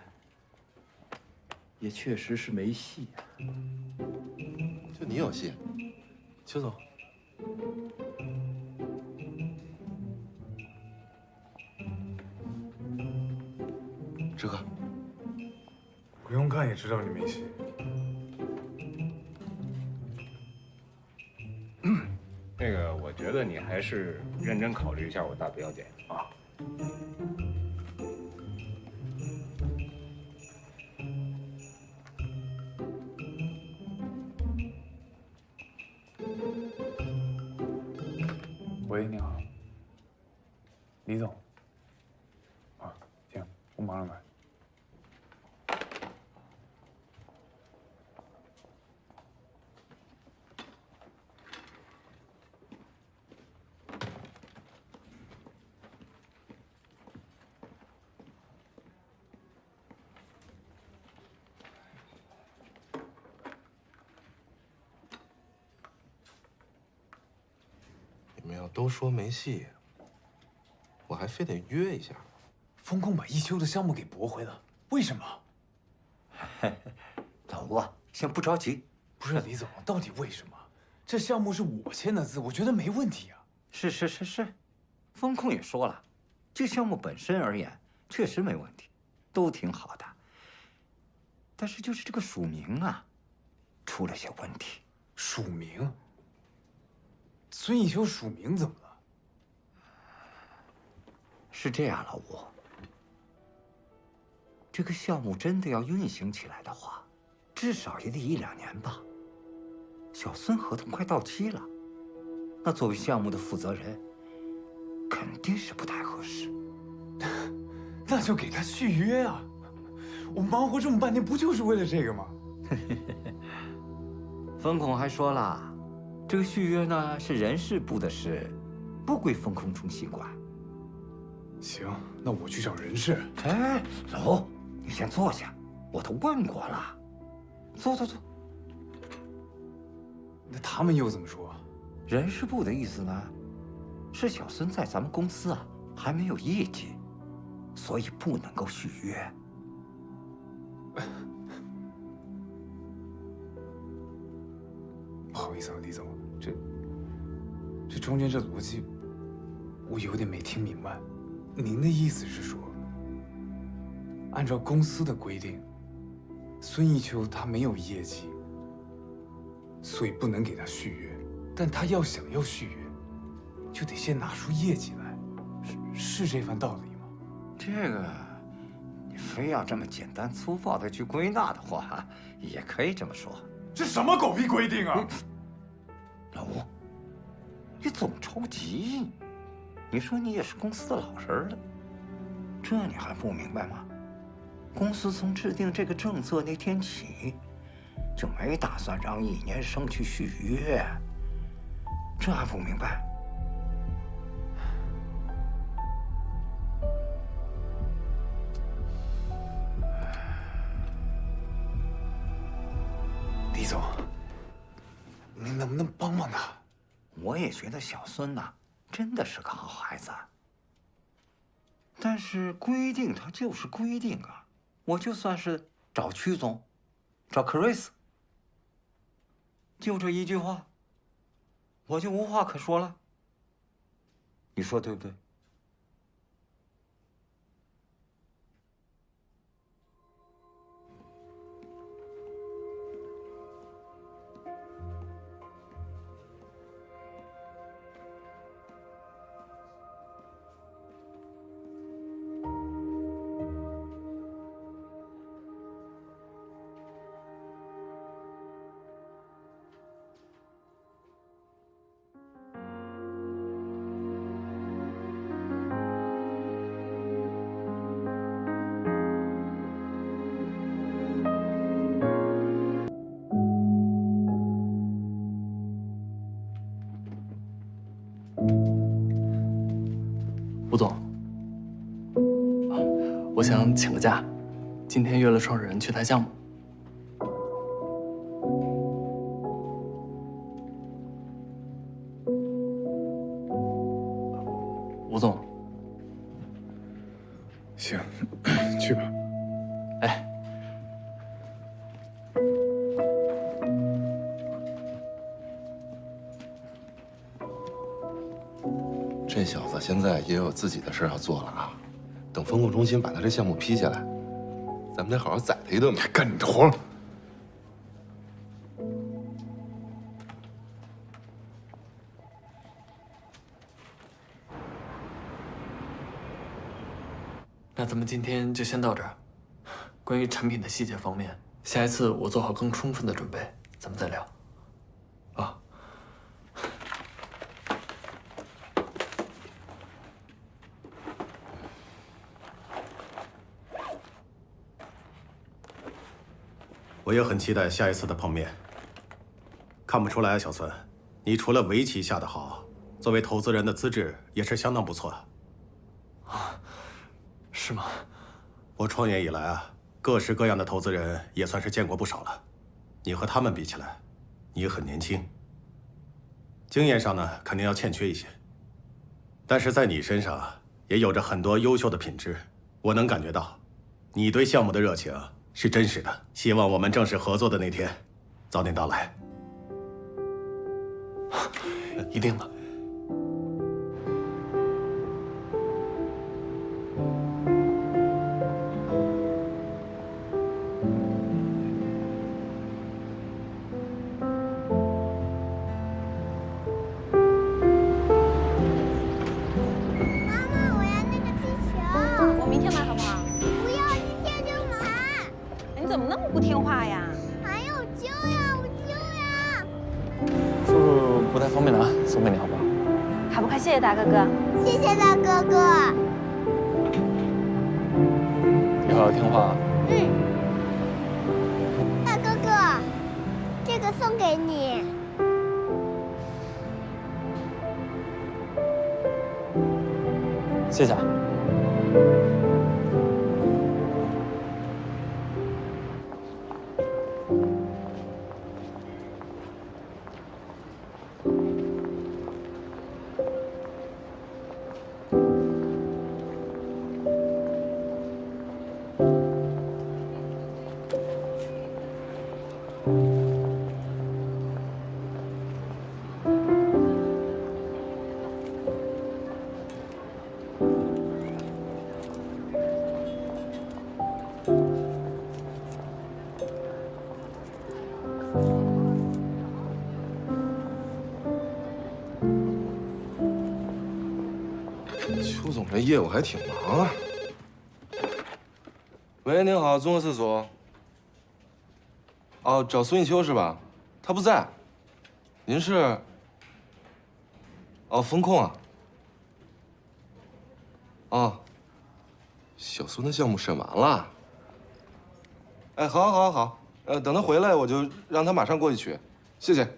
Speaker 6: 也确实是没戏啊。
Speaker 9: 就你有戏，
Speaker 5: 邱总。
Speaker 9: 志哥，
Speaker 7: 不用看也知道你没戏。
Speaker 20: 那个，我觉得你还是认真考虑一下我大表姐啊。
Speaker 7: 喂，你好，李总。啊，行，我马上来。
Speaker 9: 你们要都说没戏，我还非得约一下。
Speaker 7: 风控把一休的项目给驳回了，为什么？
Speaker 23: 老吴啊，先不着急。
Speaker 7: 不是李总，到底为什么？这项目是我签的字，我觉得没问题啊。
Speaker 23: 是，风控也说了，这项目本身而言确实没问题，都挺好的。但是就是这个署名啊，出了些问题。
Speaker 7: 署名？孙一休署名怎么了？
Speaker 23: 是这样，老吴，这个项目真的要运行起来的话，至少也得1、2年吧。小孙合同快到期了，那作为项目的负责人，肯定是不太合适。
Speaker 7: 那就给他续约啊！我忙活这么半天，不就是为了这个吗？
Speaker 23: 风控还说了，这个续约呢是人事部的事，不归风控中心管。
Speaker 7: 行，那我去找人事。
Speaker 23: 哎，老吴，你先坐下，我都问过了。坐。
Speaker 7: 那他们又怎么说？
Speaker 23: 人事部的意思呢，是小孙在咱们公司啊还没有业绩，所以不能够续约。
Speaker 7: 不好意思啊，李总，这中间这逻辑，我有点没听明白。您的意思是说，按照公司的规定，孙一秋他没有业绩，所以不能给他续约，但他想要续约，就得先拿出业绩来，是这番道理吗？
Speaker 23: 这个，你非要这么简单粗暴的去归纳的话，也可以这么说。
Speaker 7: 这什么狗屁规定啊！
Speaker 23: 老吴，你总着急。你说你也是公司的老人了，这你还不明白吗？公司从制定这个政策那天起，就没打算让1年生去续约，这还不明白？
Speaker 7: 李总，您能不能帮帮他？
Speaker 23: 我也觉得小孙呐，真的是个好孩子。但是规定它就是规定啊，我就算是找曲总，找克瑞斯，就这一句话，我就无话可说了。你说对不对？
Speaker 5: 吴总，我想请个假，今天约了创始人去谈项目。
Speaker 9: 这小子现在也有自己的事要做了啊！等风控中心把他这项目批下来，咱们得好好宰他一顿吧。
Speaker 7: 干你的活儿。
Speaker 5: 那咱们今天就先到这儿。关于产品的细节方面，下一次我做好更充分的准备，咱们再聊。啊。
Speaker 1: 我也很期待下一次的碰面。看不出来，小孙，你除了围棋下得好，作为投资人的资质也是相当不错。
Speaker 5: 啊，是吗？
Speaker 1: 我创业以来啊，各式各样的投资人也算是见过不少了。你和他们比起来，你很年轻，经验上呢肯定要欠缺一些，但是在你身上也有着很多优秀的品质，我能感觉到，你对项目的热情是真实的。希望我们正式合作的那天早点到来。
Speaker 5: 一定的。
Speaker 8: 我明天买好不好？不要，今天就买。你怎么那么不听话呀？还有揪呀，我揪呀。
Speaker 5: 叔叔不太方便拿，送给你好不好？
Speaker 8: 还不快谢谢大哥哥！谢谢大哥哥。
Speaker 5: 你好好听话啊。
Speaker 8: 大哥哥，这个送给你。
Speaker 5: 谢谢啊。
Speaker 9: 邱总这业务还挺忙啊。喂，您好，综合厕所。哦，找孙艺秋是吧？他不在。您是？哦，风控啊。哦，小孙的项目审完了。哎，好，好，好，等他回来，我就让他马上过去取。谢谢。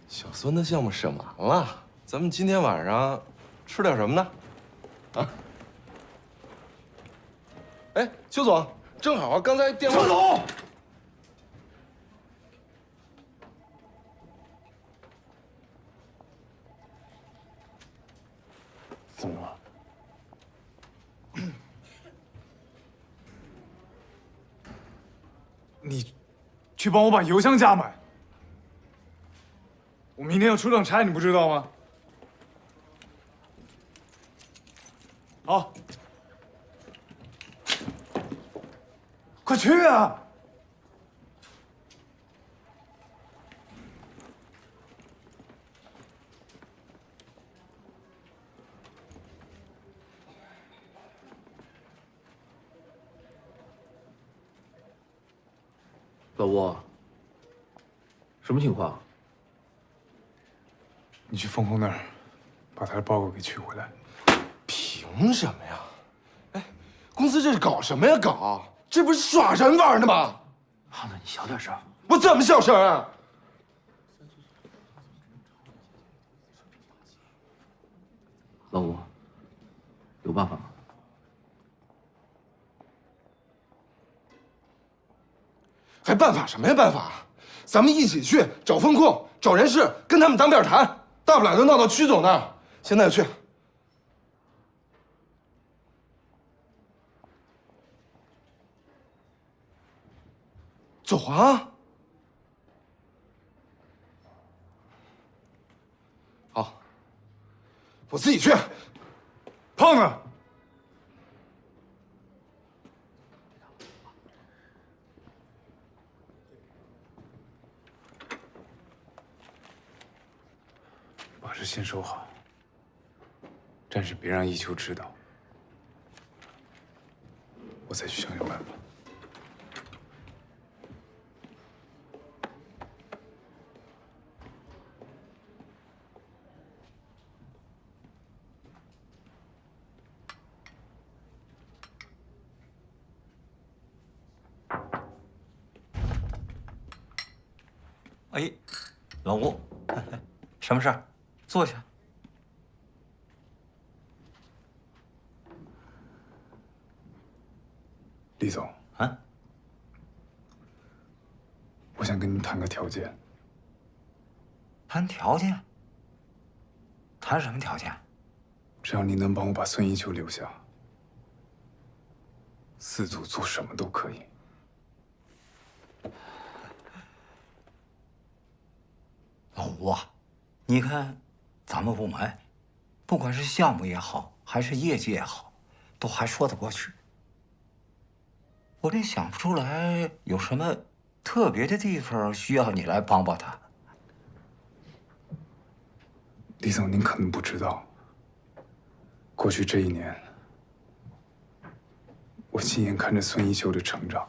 Speaker 9: 小孙的项目审完了，咱们今天晚上吃点什么呢？啊？哎，邱总，正好刚才电话。
Speaker 7: 邱总，怎么了？你去帮我把油箱加满。我明天要出趟差，你不知道吗？好，快去啊！
Speaker 22: 老吴，什么情况？
Speaker 7: 你去风控那儿，把他的报告给取回来。
Speaker 9: 凭什么呀？哎，公司这是搞什么呀？搞，这不是耍人玩的吗？
Speaker 22: 浩子，你小点声。
Speaker 9: 我怎么小声啊？
Speaker 22: 老吴，有办法吗？
Speaker 9: 还办法什么呀？办法，咱们一起去找风控，找人事，跟他们当面谈，大不了就闹到曲总那儿。现在就去。走啊！
Speaker 7: 我自己去。胖子，把事先收好，暂时别让一秋知道，我再去想想办法。
Speaker 23: 哎，老吴，什么事儿？坐下。
Speaker 7: 李总
Speaker 23: 啊，
Speaker 7: 我想跟你谈个条件。
Speaker 23: 谈条件？谈什么条件？
Speaker 7: 只要你能帮我把孙一秋留下，四组做什么都可以。
Speaker 23: 老吴啊，你看，咱们部门，不管是项目也好，还是业绩也好，都还说得过去。我这想不出来有什么特别的地方需要你来帮帮他。
Speaker 7: 李总，您可能不知道，过去这1年，我亲眼看着孙一秋的成长，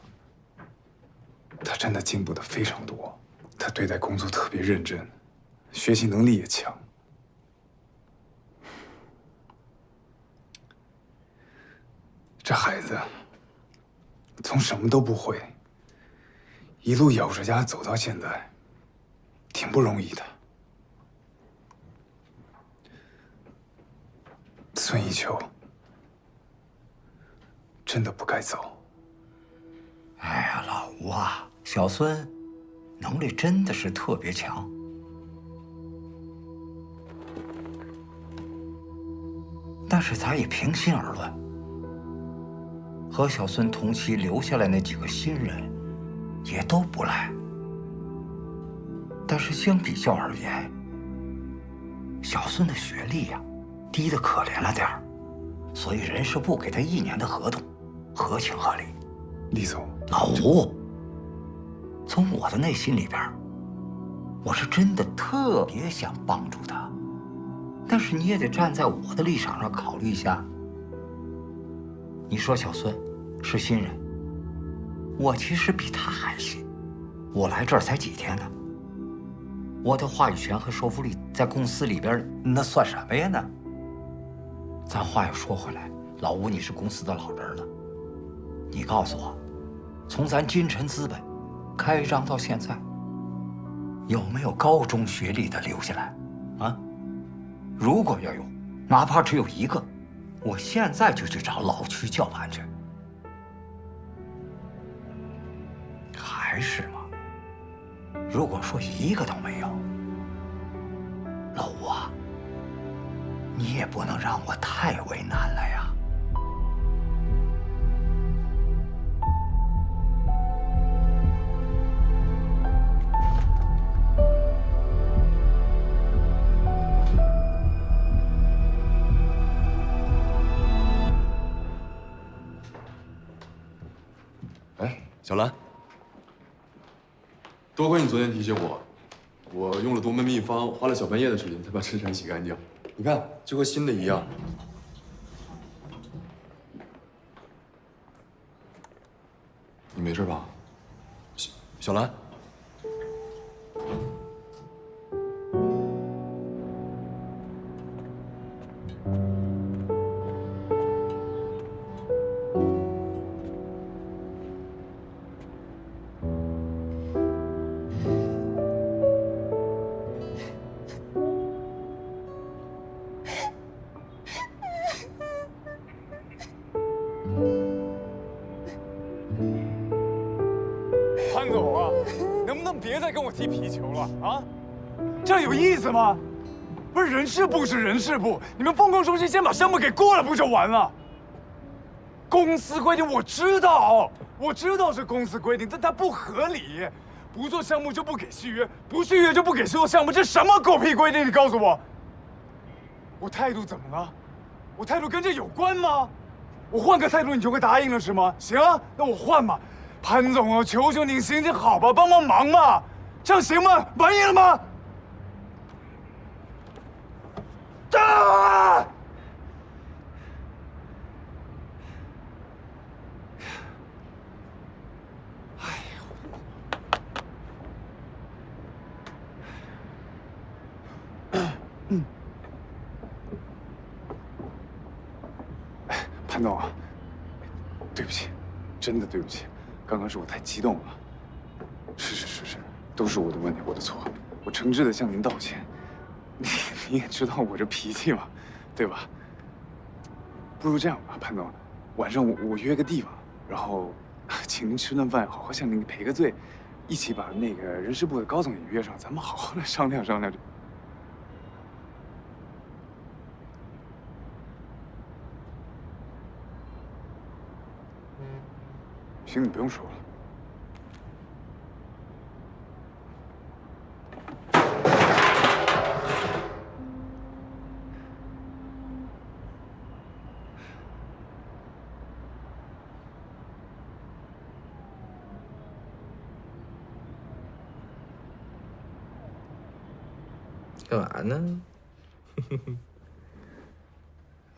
Speaker 7: 他真的进步的非常多，他对待工作特别认真。 学习能力也强，这孩子从什么都不会，一路咬着牙走到现在，挺不容易的。孙一秋真的不该走。
Speaker 23: 哎呀，老吴啊，小孙能力真的是特别强。 但是咱也平心而论，和小孙同期留下来那几个新人，也都不赖。但是相比较而言，小孙的学历呀，低得可怜了点儿，所以人事部给他1年的合同，合情合理。
Speaker 7: 李总，
Speaker 23: 老吴，从我的内心里边，我是真的特别想帮助他。 但是你也得站在我的立场上考虑一下。你说小孙是新人，我其实比他还新，我来这儿才几天呢，我的话语权和说服力在公司里边那算什么呀呢？咱话又说回来，老吴你是公司的老人了，你告诉我，从咱金晨资本开张到现在，有没有高中学历的留下来？啊？ 如果要有，哪怕只有1个，我现在就去找老区叫板去。还是吗？如果说1个都没有，老吴啊，你也不能让我太为难了呀。
Speaker 3: 小兰，多亏你昨天提醒我，我用了独门秘方，花了小半夜的时间才把衬衫洗干净。你看，就和新的一样。你没事吧？小兰。
Speaker 16: 潘总啊，能不能别再跟我踢皮球了啊？这样有意思吗？不是人事部是人事部，你们风控中心先把项目给过了不就完了？公司规定我知道是公司规定，但它不合理。不做项目就不给续约，不续约就不给做项目，这什么狗屁规定？你告诉我。我态度怎么了？我态度跟这有关吗？我换个态度你就会答应了是吗？行啊，那我换吧。潘总啊，求求您行行好吧，帮帮忙嘛，这样行吗？满意了吗？啊！潘总啊，对不起，真的对不起，刚刚是我太激动了。是，都是我的问题，我的错，我诚挚的向您道歉。你也知道我这脾气嘛，对吧？不如这样吧，潘总，晚上我约个地方，然后请您吃顿饭，好好向您赔个罪，一起把那个人事部的高总也约上，咱们好好的商量商量。行，你不用说了。
Speaker 21: 干嘛呢？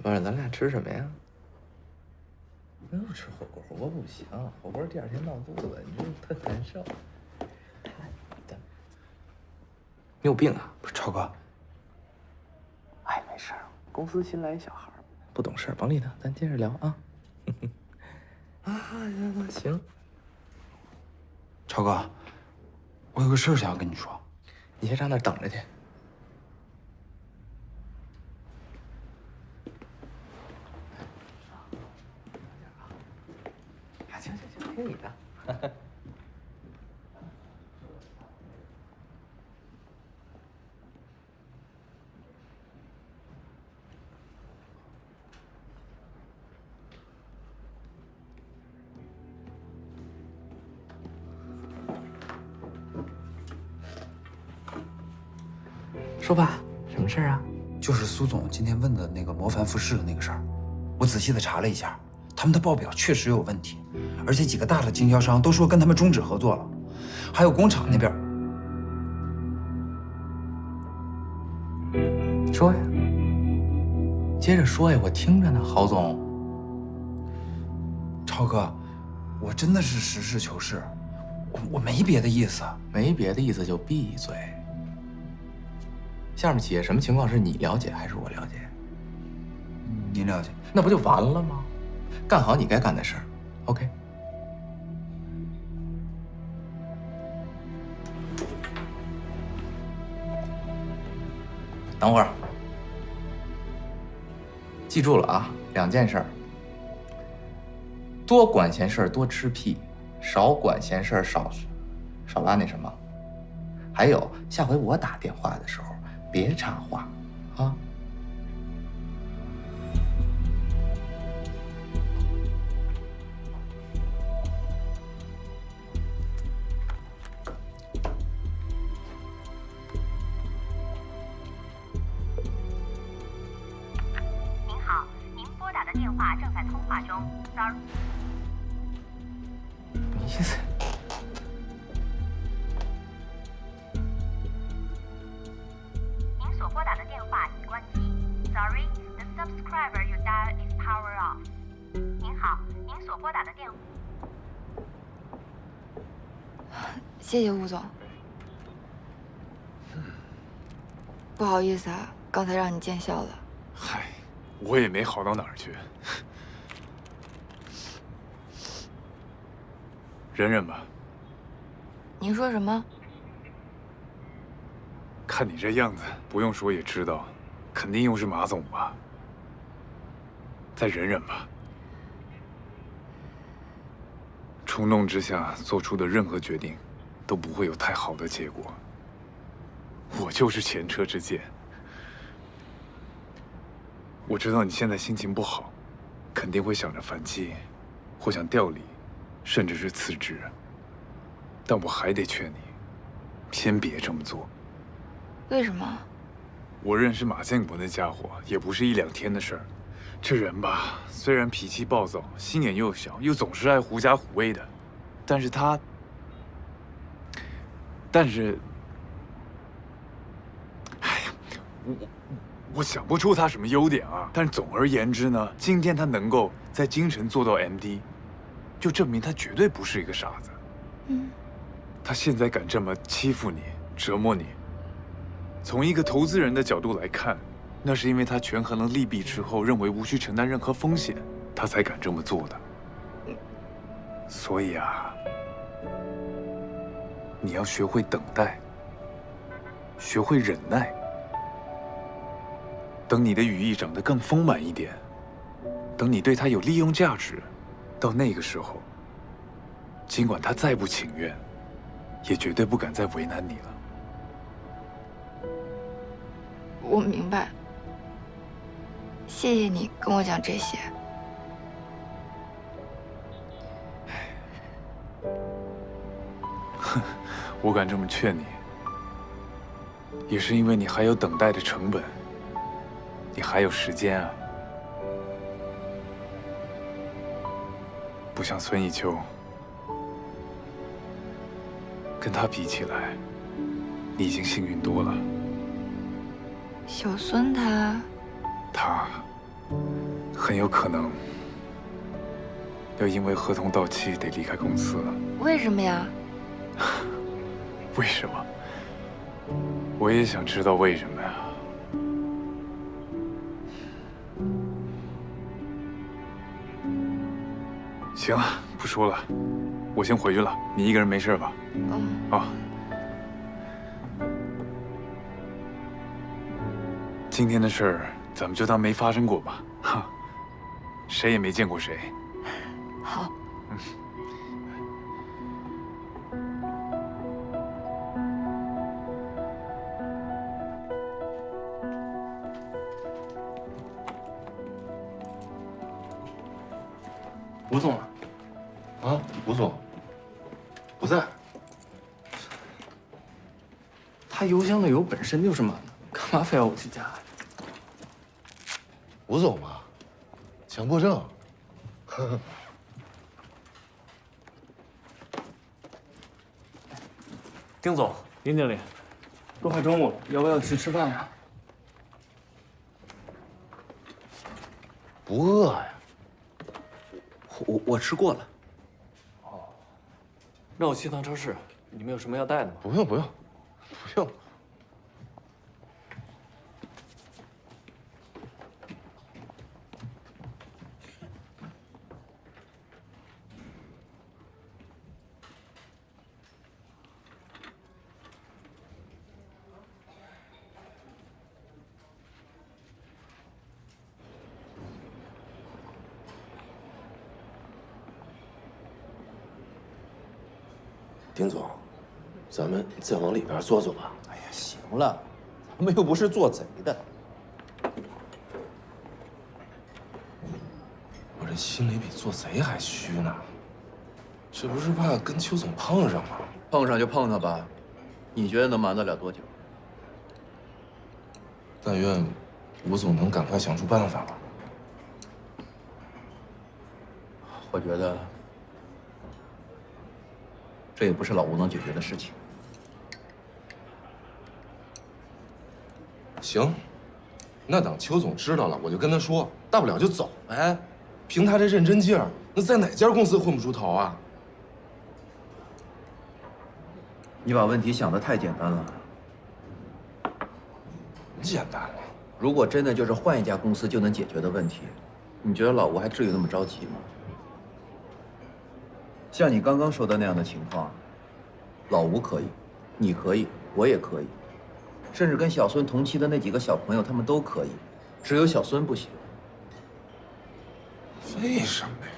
Speaker 21: 晚上咱俩吃什么呀？又吃火锅，火锅不行，火锅第二天闹肚子，你这特难受。你有病啊！不是超哥。哎，没事儿，公司新来一小孩，不懂事儿，甭理他，咱接着聊啊。行。
Speaker 11: 超哥，我有个事儿想要跟你说。
Speaker 21: 你先上那儿等着去。行，听你的。说吧，什么事儿啊？
Speaker 11: 就是苏总今天问的那个模范复试的那个事儿，我仔细的查了一下，他们的报表确实有问题，而且几个大的经销商都说跟他们终止合作了，还有工厂那边。
Speaker 21: 说呀，接着说呀，我听着呢，郝总。
Speaker 11: 超哥，我真的是实事求是，我没别的意思。
Speaker 21: 没别的意思就闭嘴。下面企业什么情况是你了解还是我了解？
Speaker 11: 您了解。
Speaker 21: 那不就完了吗？干好你该干的事儿 ，OK。等会儿，记住了啊，2件事儿：多管闲事儿多吃屁，少管闲事儿少拉那什么。还有，下回我打电话的时候别插话，啊。
Speaker 15: 电话正在通话中 ，sorry。
Speaker 21: 意思？
Speaker 15: 您所拨打的电话已关机 ，sorry，the subscriber you dial is power off。您好，您所拨打的电话。
Speaker 17: 谢谢吴总。不好意思啊，刚才让你见笑了。
Speaker 16: 嗨。我也没好到哪儿去，忍忍吧。
Speaker 17: 您说什么？
Speaker 16: 看你这样子，不用说也知道，肯定又是马总吧。再忍忍吧。冲动之下做出的任何决定，都不会有太好的结果。我就是前车之鉴。我知道你现在心情不好，肯定会想着反击，或想调离，甚至是辞职。但我还得劝你，先别这么做。
Speaker 17: 为什么？
Speaker 16: 我认识马建国那家伙也不是1、2天的事儿。这人吧，虽然脾气暴躁，心眼又小，又总是爱狐假虎威的，但是，哎呀，我想不出他什么优点啊。但是总而言之呢，今天他能够在京城做到 MD， 就证明他绝对不是一个傻子。他现在敢这么欺负你、折磨你，从一个投资人的角度来看，那是因为他权衡了利弊之后，认为无需承担任何风险，他才敢这么做的。所以啊，你要学会等待，学会忍耐。等你的羽翼长得更丰满一点，等你对他有利用价值，到那个时候，尽管他再不情愿，也绝对不敢再为难你了。
Speaker 17: 我明白，谢谢你跟我讲这些。
Speaker 16: 我敢这么劝你，也是因为你还有等待的成本，你还有时间啊。不像孙艺秋，跟他比起来，你已经幸运多了。
Speaker 17: 小孙他
Speaker 16: 很有可能要因为合同到期得离开公司了。
Speaker 17: 为什么呀？
Speaker 16: 为什么？我也想知道为什么呀。行了，不说了，我先回去了。你一个人没事吧？啊。今天的事儿，咱们就当没发生过吧。哈，谁也没见过谁。
Speaker 17: 好。
Speaker 5: 吴总呢？
Speaker 9: 啊，吴总不在。
Speaker 5: 他邮箱的油本身就是满的，干嘛非要我去加？
Speaker 9: 吴总嘛，强迫症。
Speaker 5: 丁总、林经理，都快中午了，要不要去吃饭呀？
Speaker 9: 不饿呀。
Speaker 5: 我吃过了。哦，让我去趟超市，你们有什么要带的吗？
Speaker 9: 不用不用，不用。丁总，咱们再往里边坐坐吧。
Speaker 21: 哎呀，行了，咱们又不是做贼的。
Speaker 9: 我这心里比做贼还虚呢，这不是怕跟邱总碰上吗？
Speaker 22: 碰上就碰上吧，你觉得能瞒得了多久？
Speaker 9: 但愿吴总能赶快想出办法吧。
Speaker 22: 我觉得这也不是老吴能解决的事情。
Speaker 9: 行，那等邱总知道了，我就跟他说，大不了就走呗。凭他这认真劲儿，那在哪家公司混不出头啊？
Speaker 22: 你把问题想得太简单了。
Speaker 9: 简单了。
Speaker 22: 如果真的就是换一家公司就能解决的问题，你觉得老吴还至于那么着急吗？像你刚刚说的那样的情况，老吴可以，你可以，我也可以，甚至跟小孙同期的那几个小朋友他们都可以，只有小孙不行。
Speaker 9: 为什么呀？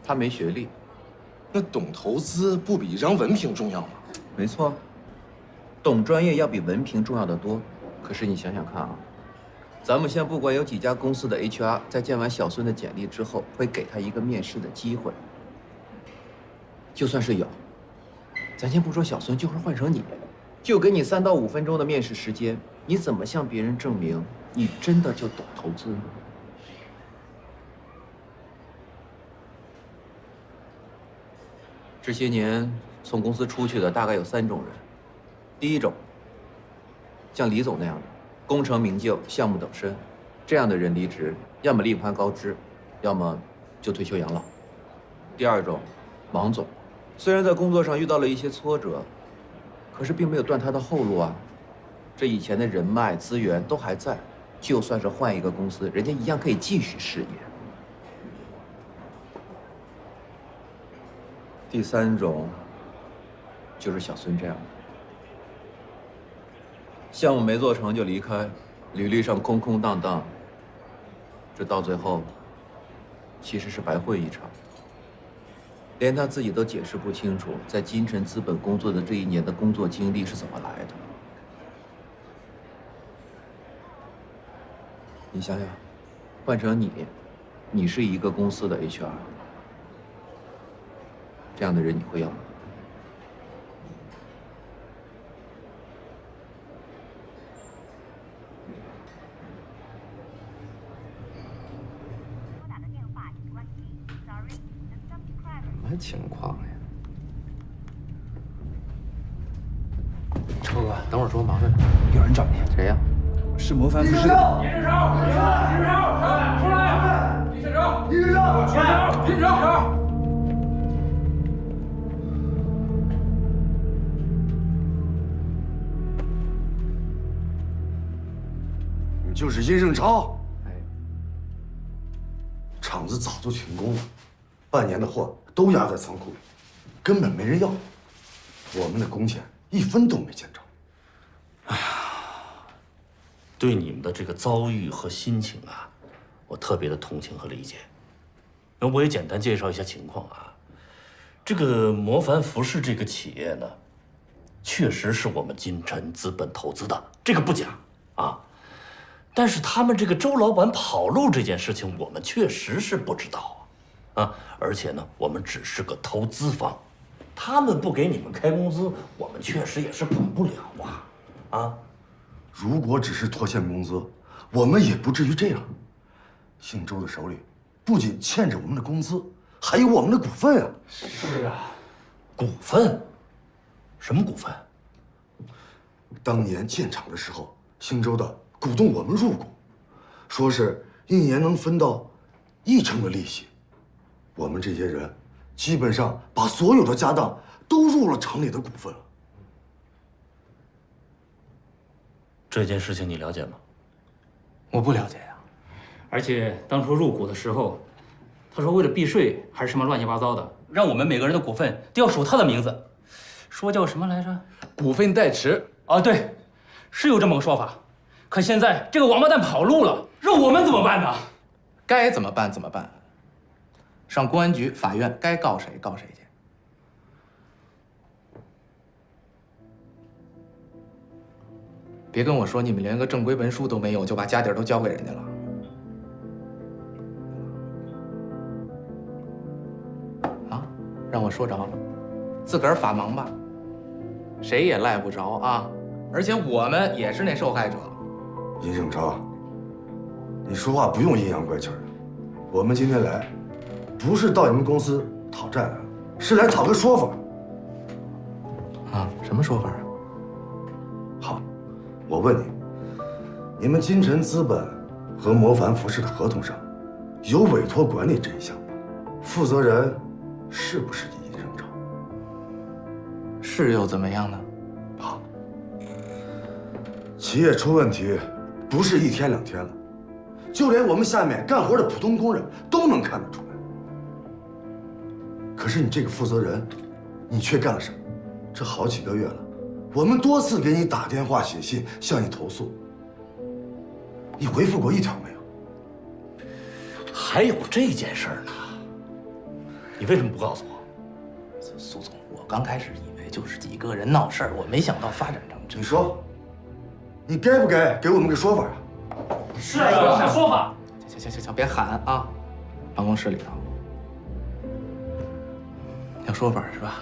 Speaker 22: 他没学历。
Speaker 9: 那懂投资不比一张文凭重要吗？
Speaker 22: 没错，懂专业要比文凭重要得多。可是你想想看啊，咱们现在不管有几家公司的 HR 在见完小孙的简历之后，会给他一个面试的机会。就算是有，咱先不说小孙就会换成你，就给你3到5分钟的面试时间，你怎么向别人证明你真的就懂投资呢？这些年从公司出去的大概有3种人。第一种，像李总那样的，功成名就，项目等身，这样的人离职，要么另攀高枝，要么就退休养老。第二种，王总，虽然在工作上遇到了一些挫折，可是并没有断他的后路啊。这以前的人脉资源都还在，就算是换一个公司，人家一样可以继续事业。第3种，就是小孙这样的，项目没做成就离开，履历上空空荡荡，这到最后其实是白混一场。连他自己都解释不清楚，在金城资本工作的这1年的工作经历是怎么来的。你想想，换成你是一个公司的 HR， 这样的人你会要吗？
Speaker 21: 什么情况呀？
Speaker 11: 超哥，
Speaker 21: 等会儿说，忙着呢。
Speaker 11: 有人找你。
Speaker 21: 谁呀？
Speaker 11: 是模范服饰。
Speaker 16: 李振超，李振超，出来！李振超，李振超，出来！李振超。
Speaker 2: 你就是殷胜超。哎，厂子早就停工了，半年的货都压在仓库里，根本没人要。我们的工钱1分都没见着。
Speaker 4: 对你们的这个遭遇和心情啊，我特别的同情和理解。那我也简单介绍一下情况啊。这个模凡服饰这个企业呢，确实是我们金城资本投资的，这个不假啊。但是他们这个周老板跑路这件事情，我们确实是不知道啊。而且呢，我们只是个投资方，他们不给你们开工资，我们确实也是管不了啊。
Speaker 2: 如果只是拖欠工资，我们也不至于这样。姓周的手里不仅欠着我们的工资，还有我们的股份啊！
Speaker 4: 是啊，股份？什么股份？
Speaker 2: 当年建厂的时候，姓周的鼓动我们入股，说是1年能分到1成的利息。我们这些人基本上把所有的家当都入了厂里的股份了。
Speaker 4: 这件事情你了解吗？
Speaker 13: 我不了解呀。而且当初入股的时候，他说为了避税还是什么乱七八糟的，让我们每个人的股份都要署他的名字，说叫什么来着？
Speaker 14: 股份代持。
Speaker 13: 啊，对，是有这么个说法。可现在这个王八蛋跑路了，让我们怎么办呢？
Speaker 21: 该怎么办怎么办？上公安局、法院，该告谁告谁去。别跟我说你们连个正规文书都没有，就把家底儿都交给人家了。啊，让我说着了，自个儿法盲吧，谁也赖不着啊。而且我们也是那受害者。
Speaker 2: 殷胜超，你说话不用阴阳怪气的。我们今天来，不是到你们公司讨债来了，是来讨个说法。
Speaker 21: 啊，什么说法啊？
Speaker 2: 好。我问你，你们金城资本和模凡服饰的合同上有委托管理这一项吗？负责人是不是殷胜超？
Speaker 21: 是又怎么样呢？
Speaker 2: 好，企业出问题不是1天2天了，就连我们下面干活的普通工人都能看得出来。可是你这个负责人，你却干了什么？这好几个月了。我们多次给你打电话、写信向你投诉，你回复过1条没有？
Speaker 4: 还有这件事呢？你为什么不告诉我？
Speaker 21: 苏总，我刚开始以为就是几个人闹事儿，我没想到发展成这。
Speaker 2: 你说，你该不该给我们个说法啊？
Speaker 13: 是啊，有说法。
Speaker 21: 行，别喊啊！办公室里头要说法是吧？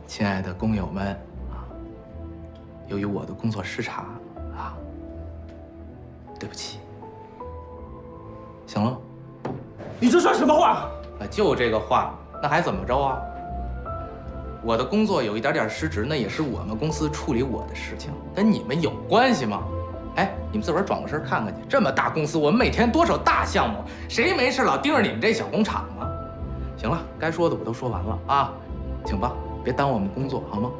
Speaker 11: 亲爱的工友们啊，由于我的工作时差啊，对不起。行了，
Speaker 16: 你这算什么话？
Speaker 11: 就这个话，那还怎么着啊？我的工作有一点点失职，那也是我们公司处理我的事情，跟你们有关系吗？哎，你们自个儿转过身看看去，这么大公司，我们每天多少大项目，谁没事老盯着你们这小工厂啊？行了，该说的我都说完了啊，请吧，别耽误我们工作，好吗？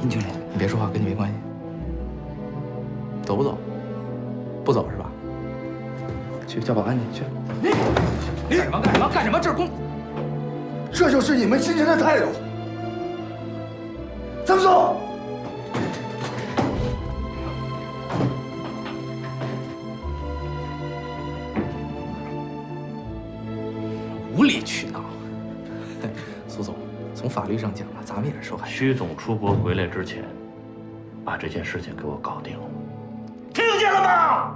Speaker 11: 殷经理，你别说话，跟你没关系。走不走？不走是吧？去叫保安去。你干什么？干什么？干什么？这是公。
Speaker 2: 这就是你们今天的态度。怎么走？
Speaker 11: 无理取闹。苏总，从法律上讲啊，咱们也是受害人。
Speaker 4: 徐总出国回来之前，把这件事情给我搞定了，
Speaker 16: 听见了吗？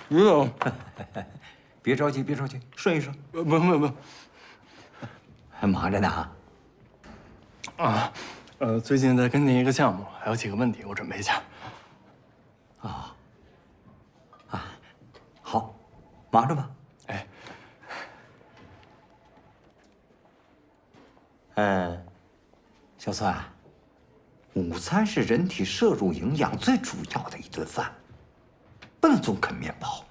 Speaker 23: 于总，别着急，别着急，顺一顺。
Speaker 16: 不，
Speaker 23: 还忙着呢
Speaker 5: 啊。最近在跟进一个项目，还有几个问题，我准备一下。
Speaker 23: 好，忙着吧。小孙，午餐是人体摄入营养最主要的一顿饭，不能总啃面包。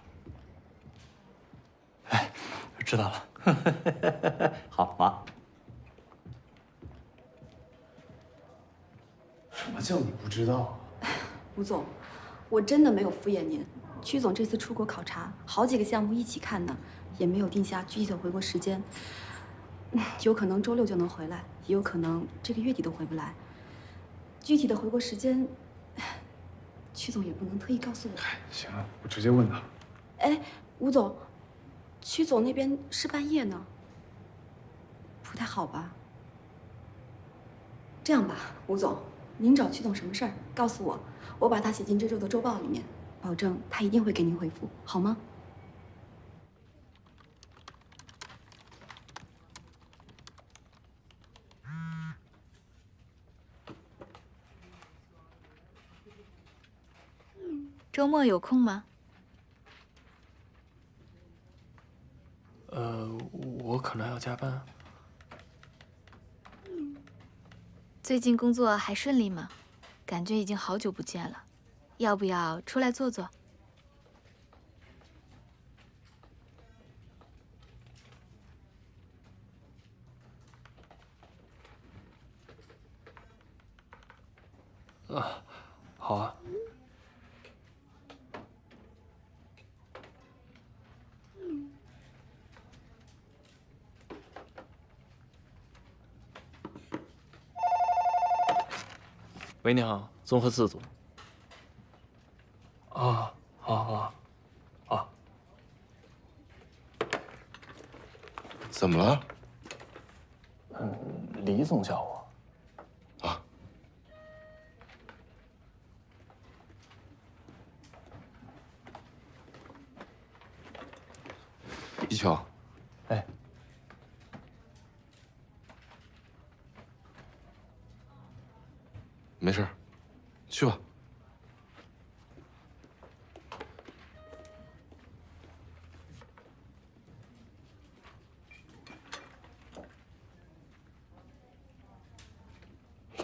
Speaker 5: 知道了。
Speaker 23: 好忙。
Speaker 7: 什么叫你不知道？
Speaker 10: 吴总，我真的没有敷衍您。曲总这次出国考察，好几个项目一起看呢，也没有定下具体的回国时间。有可能周6就能回来，也有可能这个月底都回不来。具体的回国时间，曲总也不能特意告诉我。
Speaker 7: 行了，我直接问他。
Speaker 10: 哎，吴总，曲总那边是半夜呢，不太好吧？这样吧，吴总，您找曲总什么事儿，告诉我，我把他写进这周的周报里面，保证他一定会给您回复，好吗？
Speaker 12: 周末有空吗？
Speaker 5: 我可能要加班。
Speaker 12: 最近工作还顺利吗？感觉已经好久不见了，要不要出来坐坐？
Speaker 5: 好啊。喂，你好，综合4组。好。
Speaker 9: 怎么了？
Speaker 5: 李总叫我。
Speaker 9: 一秋。没事，去吧。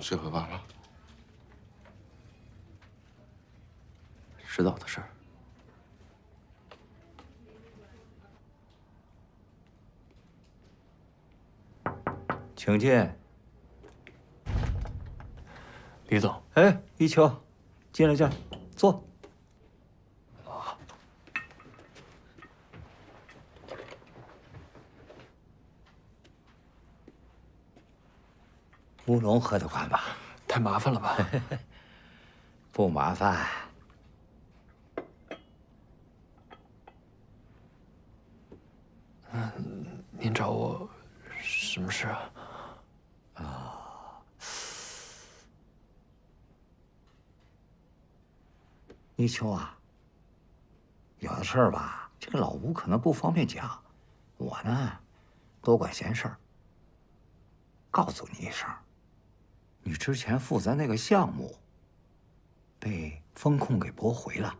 Speaker 9: 这回完了。
Speaker 23: 迟早的事儿。请进。
Speaker 5: 李总，
Speaker 23: 哎，一秋，进来进来，坐。乌龙喝得惯吧？
Speaker 5: 太麻烦了吧？
Speaker 23: 不麻烦。
Speaker 5: 您找我什么事啊？
Speaker 23: 一秋啊，有的事儿吧，这个老吴可能不方便讲，我呢，多管闲事儿。告诉你一声，你之前负责那个项目被风控给驳回了。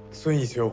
Speaker 16: 孙一秋，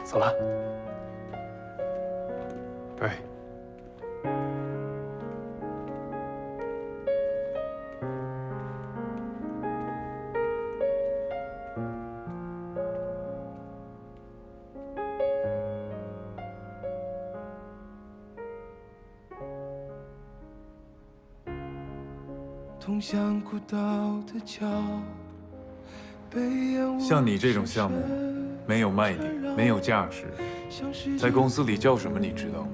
Speaker 5: 走了。
Speaker 16: 哎，
Speaker 6: 通向孤岛的桥。
Speaker 16: 像你这种项目，没有卖点，没有价值，在公司里叫什么你知道吗？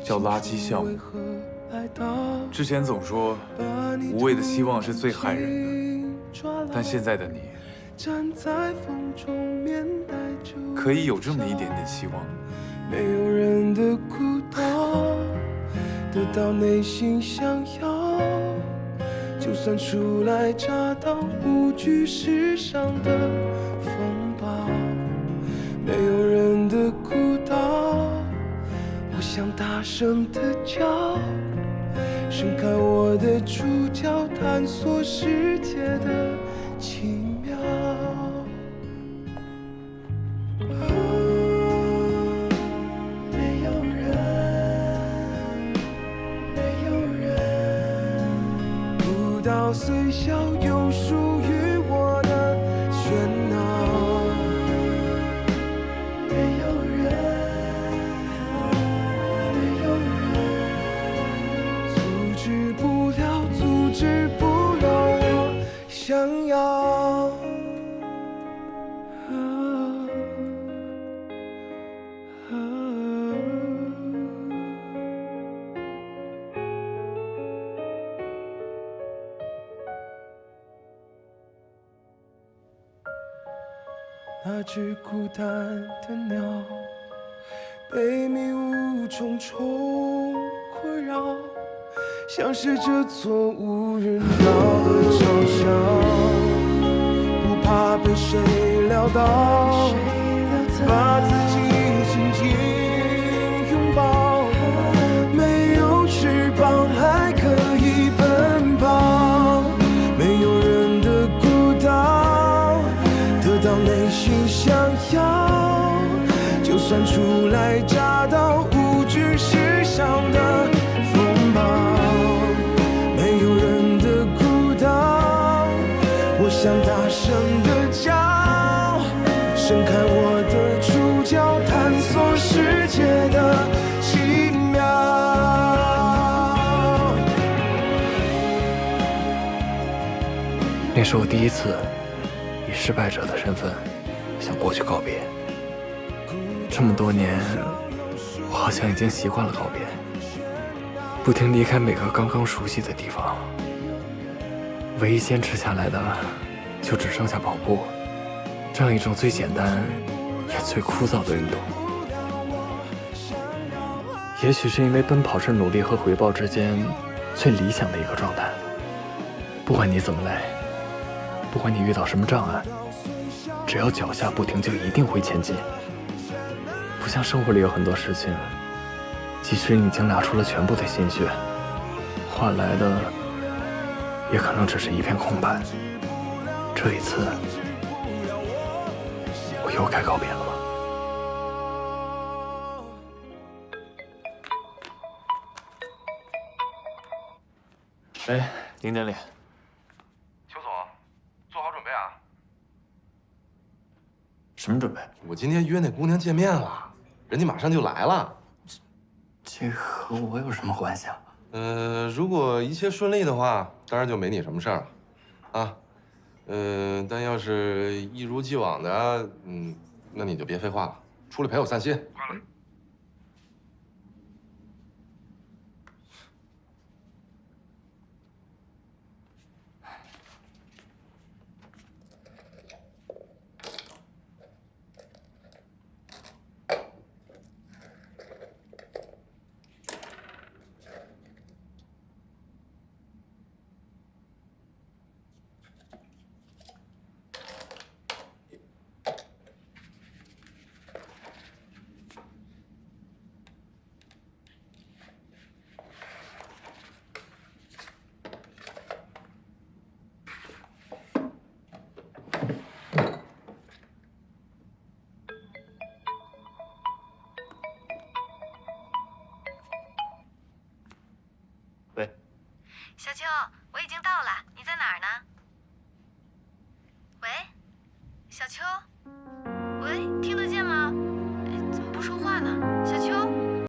Speaker 16: 叫垃圾项目。之前总说无谓的希望是最害人的，但现在的你，可以有这么一点点希望。
Speaker 6: 没有人的孤岛，得到内心想要。就算初来乍到，无惧世上的风暴。没有人的孤岛，我想大声地叫，伸开我的触角，探索世界的奇妙。没有人，没有人，孤岛虽小，有属于我的喧闹。没有人，没有人，阻止不了，阻止不了我想要。那只孤单的鸟，被迷雾重重困扰，像是这座无人岛的嘲笑，不怕被谁撂倒，把自己紧紧拥抱，没有翅膀还可以奔跑，没有人的孤岛，得到内心想要，就算初来乍到，无惧世上的风暴，没有人的孤岛，我想大声地叫，伸开我的触角，探索世界的奇妙。
Speaker 5: 那是我第一次以失败者的身份向过去告别。这么多年，我好像已经习惯了告别，不停离开每个刚刚熟悉的地方。唯一坚持下来的，就只剩下跑步，这样一种最简单也最枯燥的运动。也许是因为奔跑是努力和回报之间最理想的一个状态。不管你怎么累，不管你遇到什么障碍，只要脚下不停，就一定会前进。不像生活里有很多事情，即使你已经拿出了全部的心血，换来的也可能只是一片空白。这一次，我又该告别了吗？哎，林经理。
Speaker 9: 邱总，做好准备啊！
Speaker 5: 什么准备？
Speaker 9: 我今天约那姑娘见面了。人家马上就来了，
Speaker 5: 这和我有什么关系啊？
Speaker 9: 如果一切顺利的话，当然就没你什么事儿了，啊，但要是一如既往的，那你就别废话了，出来陪我散心。快了。
Speaker 12: 喂，小秋，我已经到了，你在哪儿呢？喂，小秋，喂，听得见吗？怎么不说话呢？